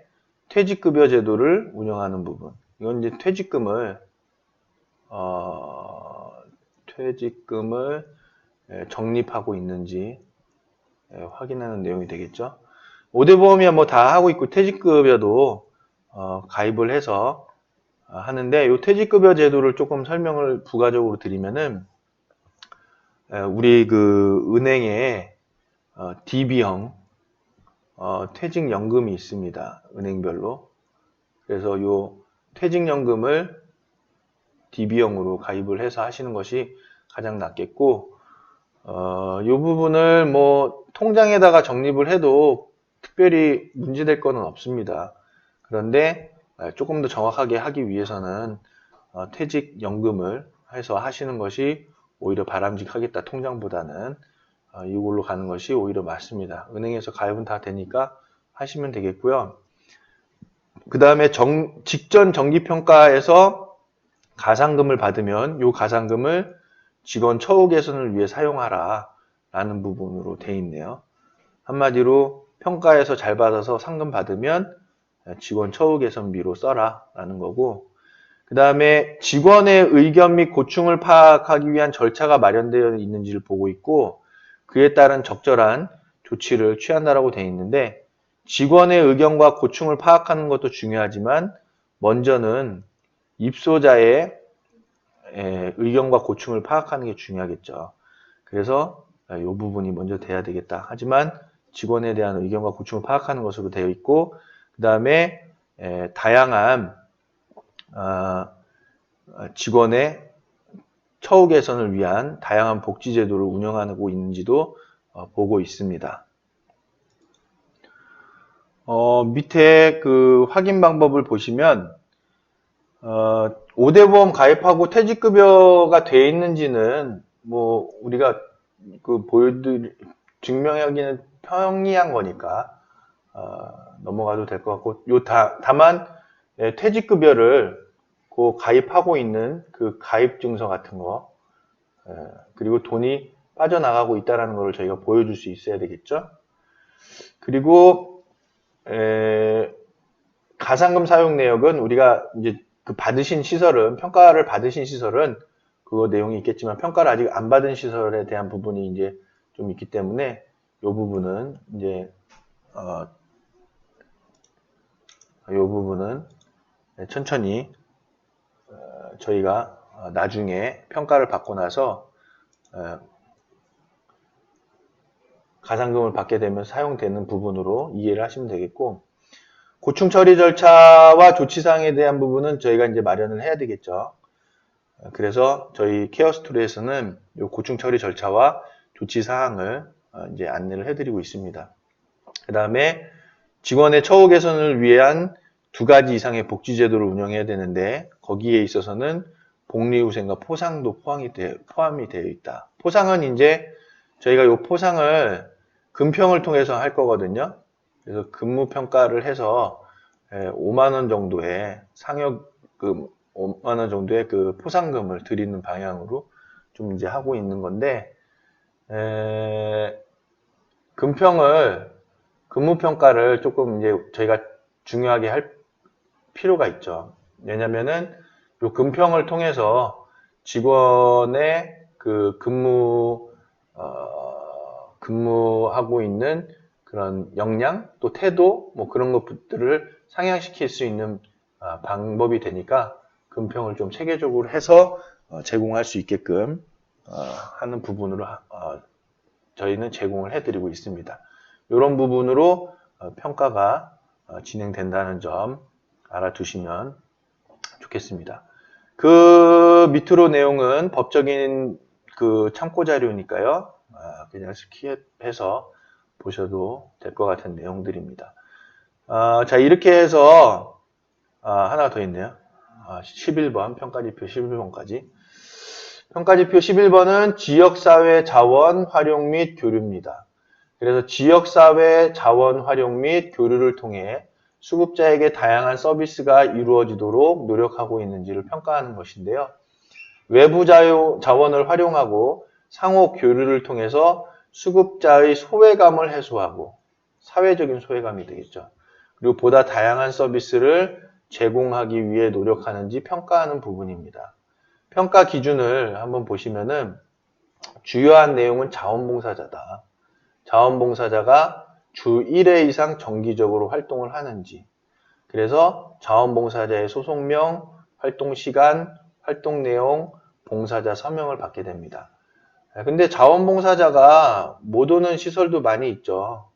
퇴직급여 제도를 운영하는 부분. 이건 이제 퇴직금을 적립하고 있는지 확인하는 내용이 되겠죠. 5대 보험이야 뭐 다 하고 있고 퇴직급여도 가입을 해서 하는데 이 퇴직급여 제도를 조금 설명을 부가적으로 드리면은 우리 그 은행에 DB형 퇴직연금이 있습니다. 은행별로. 그래서 이 퇴직연금을 DB형으로 가입을 해서 하시는 것이 가장 낫겠고 이 부분을 뭐 통장에다가 적립을 해도 특별히 문제될 거는 없습니다. 그런데 조금 더 정확하게 하기 위해서는 퇴직연금을 해서 하시는 것이 오히려 바람직하겠다. 통장보다는 이걸로 가는 것이 오히려 맞습니다. 은행에서 가입은 다 되니까 하시면 되겠고요. 그 다음에 직전 정기평가에서 가상금을 받으면 이 가상금을 직원 처우 개선을 위해 사용하라 라는 부분으로 되어 있네요. 한마디로 평가에서 잘 받아서 상금 받으면 직원 처우 개선비로 써라 라는 거고, 그 다음에 직원의 의견 및 고충을 파악하기 위한 절차가 마련되어 있는지를 보고 있고 그에 따른 적절한 조치를 취한다라고 되어 있는데 직원의 의견과 고충을 파악하는 것도 중요하지만 먼저는 입소자의 의견과 고충을 파악하는 게 중요하겠죠. 그래서 이 부분이 먼저 돼야 되겠다. 하지만 직원에 대한 의견과 고충을 파악하는 것으로 되어 있고 그 다음에 다양한 직원의 처우 개선을 위한 다양한 복지 제도를 운영하고 있는지도 보고 있습니다. 밑에 그 확인 방법을 보시면 5대 보험 가입하고 퇴직급여가 돼 있는지는 뭐 우리가 그 증명하기는 평이한 거니까 넘어가도 될 것 같고 다만 퇴직급여를 그 가입하고 있는 그 가입 증서 같은 거 그리고 돈이 빠져나가고 있다는 걸 저희가 보여줄 수 있어야 되겠죠. 그리고 가상금 사용 내역은 우리가 이제 그 받으신 시설은 평가를 받으신 시설은 그거 내용이 있겠지만 평가를 아직 안 받은 시설에 대한 부분이 이제 좀 있기 때문에 이 부분은 이제 이 부분은 천천히 저희가 나중에 평가를 받고 나서 가상금을 받게 되면 사용되는 부분으로 이해를 하시면 되겠고 고충 처리 절차와 조치사항에 대한 부분은 저희가 이제 마련을 해야 되겠죠. 그래서 저희 케어스토리에서는 이 고충 처리 절차와 조치사항을 이제 안내를 해드리고 있습니다. 그 다음에 직원의 처우 개선을 위한 2가지 이상의 복지제도를 운영해야 되는데 거기에 있어서는 복리후생과 포상도 포함이 되어 있다. 포상은 이제 저희가 이 포상을 금평을 통해서 할 거거든요. 그래서 근무평가를 해서 5만원 정도의 상여금, 5만원 정도의 그 포상금을 드리는 방향으로 좀 이제 하고 있는 건데, 근무평가를 조금 이제 저희가 중요하게 할 필요가 있죠. 왜냐면은 이 근평을 통해서 직원의 그 근무하고 있는 그런 역량 또 태도 뭐 그런 것들을 상향시킬 수 있는 방법이 되니까 근평을 좀 체계적으로 해서 제공할 수 있게끔 하는 부분으로 저희는 제공을 해드리고 있습니다. 이런 부분으로 평가가 진행된다는 점 알아두시면 좋겠습니다. 그 밑으로 내용은 법적인 그 참고 자료니까요. 그냥 스킵해서 보셔도 될 것 같은 내용들입니다. 자, 이렇게 해서 하나 더 있네요. 11번 평가지표 11번까지. 평가지표 11번은 지역사회 자원 활용 및 교류입니다. 그래서 지역사회 자원 활용 및 교류를 통해 수급자에게 다양한 서비스가 이루어지도록 노력하고 있는지를 평가하는 것인데요. 외부 자원을 활용하고 상호 교류를 통해서 수급자의 소외감을 해소하고, 사회적인 소외감이 되겠죠. 그리고 보다 다양한 서비스를 제공하기 위해 노력하는지 평가하는 부분입니다. 평가 기준을 한번 보시면은 주요한 내용은 자원봉사자다. 자원봉사자가 주 1회 이상 정기적으로 활동을 하는지, 그래서 자원봉사자의 소속명, 활동시간, 활동 내용, 봉사자 서명을 받게 됩니다. 근데 자원봉사자가 못 오는 시설도 많이 있죠.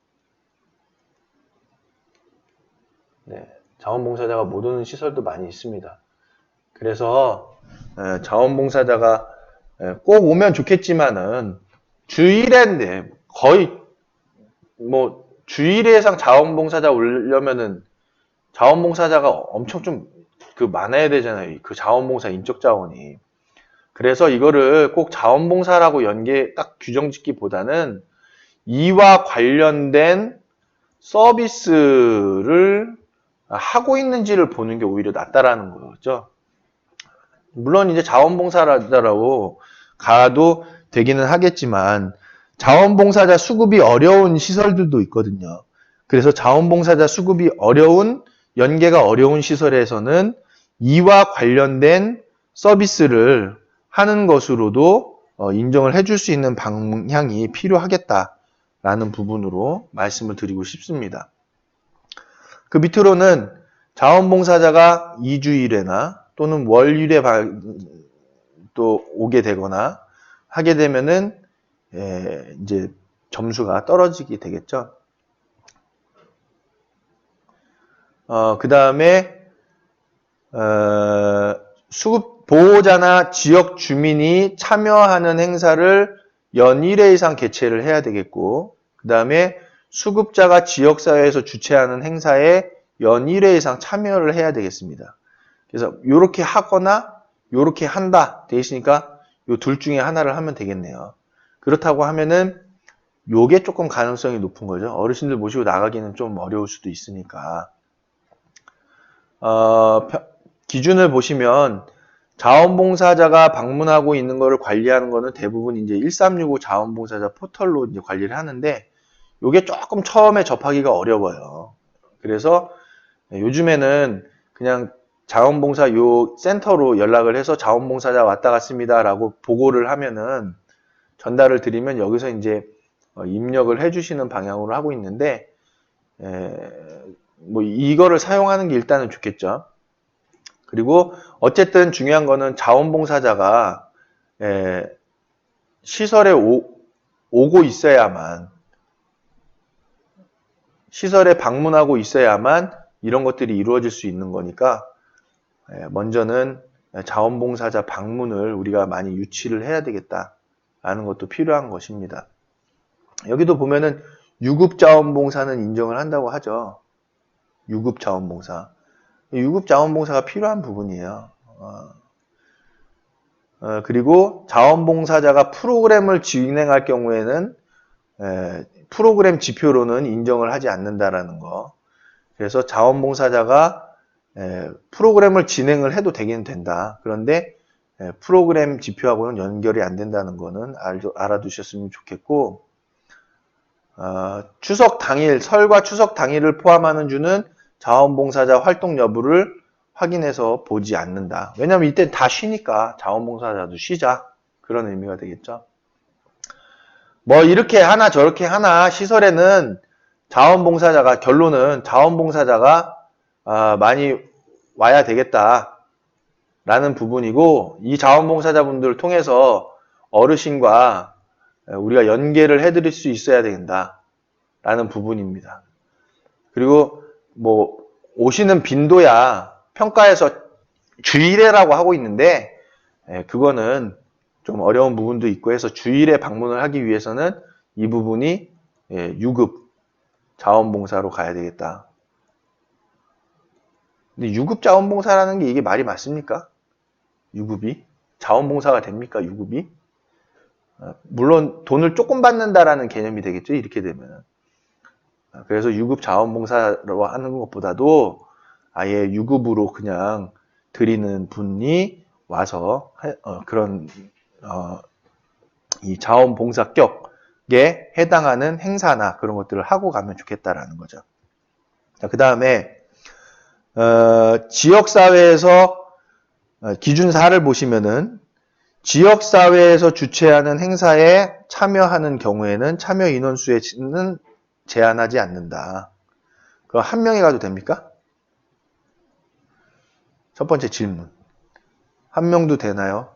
네, 자원봉사자가 못 오는 시설도 많이 있습니다. 그래서 자원봉사자가 꼭 오면 좋겠지만은 주 1회인데 거의 뭐 주 1회 이상 자원봉사자 오려면은 자원봉사자가 엄청 좀 많아야 되잖아요. 그 자원봉사 인적 자원이. 그래서 이거를 꼭 자원봉사라고 딱 규정 짓기보다는 이와 관련된 서비스를 하고 있는지를 보는 게 오히려 낫다라는 거죠. 물론 이제 자원봉사자라고 가도 되기는 하겠지만 자원봉사자 수급이 어려운 시설들도 있거든요. 그래서 자원봉사자 수급이 어려운, 연계가 어려운 시설에서는 이와 관련된 서비스를 하는 것으로도 인정을 해줄 수 있는 방향이 필요하겠다라는 부분으로 말씀을 드리고 싶습니다. 그 밑으로는 자원봉사자가 2주 1회나 또는 월 1회 또 오게 되거나 하게 되면은 이제 점수가 떨어지게 되겠죠. 그 다음에 수급 보호자나 지역 주민이 참여하는 행사를 연 1회 이상 개최를 해야 되겠고, 그 다음에 수급자가 지역사회에서 주최하는 행사에 연 1회 이상 참여를 해야 되겠습니다. 그래서 요렇게 하거나 요렇게 한다 돼 있으니까 요 둘 중에 하나를 하면 되겠네요. 그렇다고 하면은 요게 조금 가능성이 높은 거죠. 어르신들 모시고 나가기는 좀 어려울 수도 있으니까. 기준을 보시면 자원봉사자가 방문하고 있는 거를 관리하는 거는 대부분 이제 1365 자원봉사자 포털로 이제 관리를 하는데 요게 조금 처음에 접하기가 어려워요. 그래서 요즘에는 그냥 자원봉사 요 센터로 연락을 해서 자원봉사자 왔다 갔습니다 라고 보고를 하면은 전달을 드리면 여기서 이제 입력을 해주시는 방향으로 하고 있는데 뭐 이거를 사용하는 게 일단은 좋겠죠. 그리고 어쨌든 중요한 거는 자원봉사자가 시설에 오고 있어야만, 시설에 방문하고 있어야만 이런 것들이 이루어질 수 있는 거니까 먼저는 자원봉사자 방문을 우리가 많이 유치를 해야 되겠다라는 것도 필요한 것입니다. 여기도 보면은 유급자원봉사는 인정을 한다고 하죠. 유급자원봉사. 유급자원봉사가 필요한 부분이에요. 그리고 자원봉사자가 프로그램을 진행할 경우에는 프로그램 지표로는 인정을 하지 않는다라는 거. 그래서 자원봉사자가 프로그램을 진행을 해도 되긴 된다. 그런데 프로그램 지표하고는 연결이 안 된다는 거는 알아두셨으면 좋겠고, 추석 당일, 설과 추석 당일을 포함하는 주는 자원봉사자 활동 여부를 확인해서 보지 않는다. 왜냐면 이때 다 쉬니까 자원봉사자도 쉬자. 그런 의미가 되겠죠. 뭐 이렇게 하나 저렇게 하나 시설에는 자원봉사자가, 결론은 자원봉사자가 많이 와야 되겠다 라는 부분이고, 이 자원봉사자분들을 통해서 어르신과 우리가 연계를 해드릴 수 있어야 된다 라는 부분입니다. 그리고 뭐 오시는 빈도야 평가에서 주일에라고 하고 있는데 그거는 좀 어려운 부분도 있고 해서 주일에 방문을 하기 위해서는 이 부분이 유급 자원봉사로 가야 되겠다. 근데 유급 자원봉사라는 게 이게 말이 맞습니까? 유급이? 자원봉사가 됩니까? 유급이? 물론 돈을 조금 받는다라는 개념이 되겠죠. 이렇게 되면. 그래서 유급 자원봉사로 하는 것보다도 아예 유급으로 그냥 드리는 분이 와서 그런 이 자원봉사격에 해당하는 행사나 그런 것들을 하고 가면 좋겠다라는 거죠. 자, 그 다음에 지역사회에서 기준4를 보시면은 지역사회에서 주최하는 행사에 참여하는 경우에는 참여 인원수에는 제한하지 않는다. 그럼 한 명이 가도 됩니까? 첫 번째 질문. 한 명도 되나요?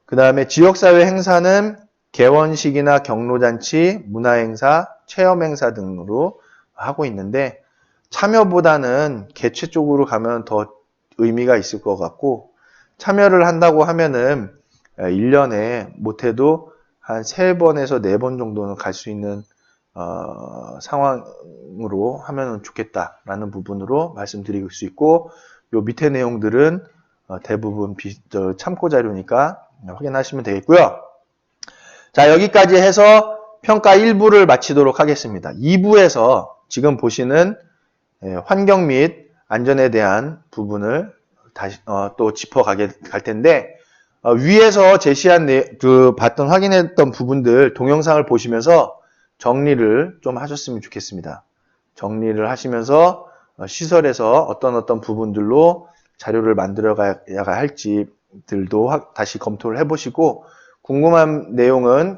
그 다음에 지역사회 행사는 개원식이나 경로잔치, 문화행사, 체험행사 등으로 하고 있는데 참여보다는 개최 쪽으로 가면 더 의미가 있을 것 같고 참여를 한다고 하면은 1년에 못해도 한 3번에서 4번 정도는 갈 수 있는 상황으로 하면 좋겠다라는 부분으로 말씀드릴 수 있고 요 밑에 내용들은 대부분 참고 자료니까 확인하시면 되겠고요. 자, 여기까지 해서 평가 1부를 마치도록 하겠습니다. 2부에서 지금 보시는 환경 및 안전에 대한 부분을 다시 또 짚어갈 텐데 위에서 제시한 봤던 확인했던 부분들 동영상을 보시면서 정리를 좀 하셨으면 좋겠습니다. 정리를 하시면서 시설에서 어떤 부분들로 자료를 만들어 가야 할지들도 다시 검토를 해보시고 궁금한 내용은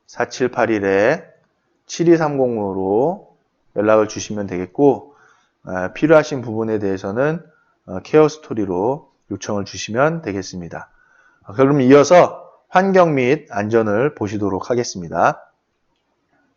010-4781-7230으로 연락을 주시면 되겠고 필요하신 부분에 대해서는 케어 스토리로 요청을 주시면 되겠습니다. 그럼 이어서 환경 및 안전을 보시도록 하겠습니다.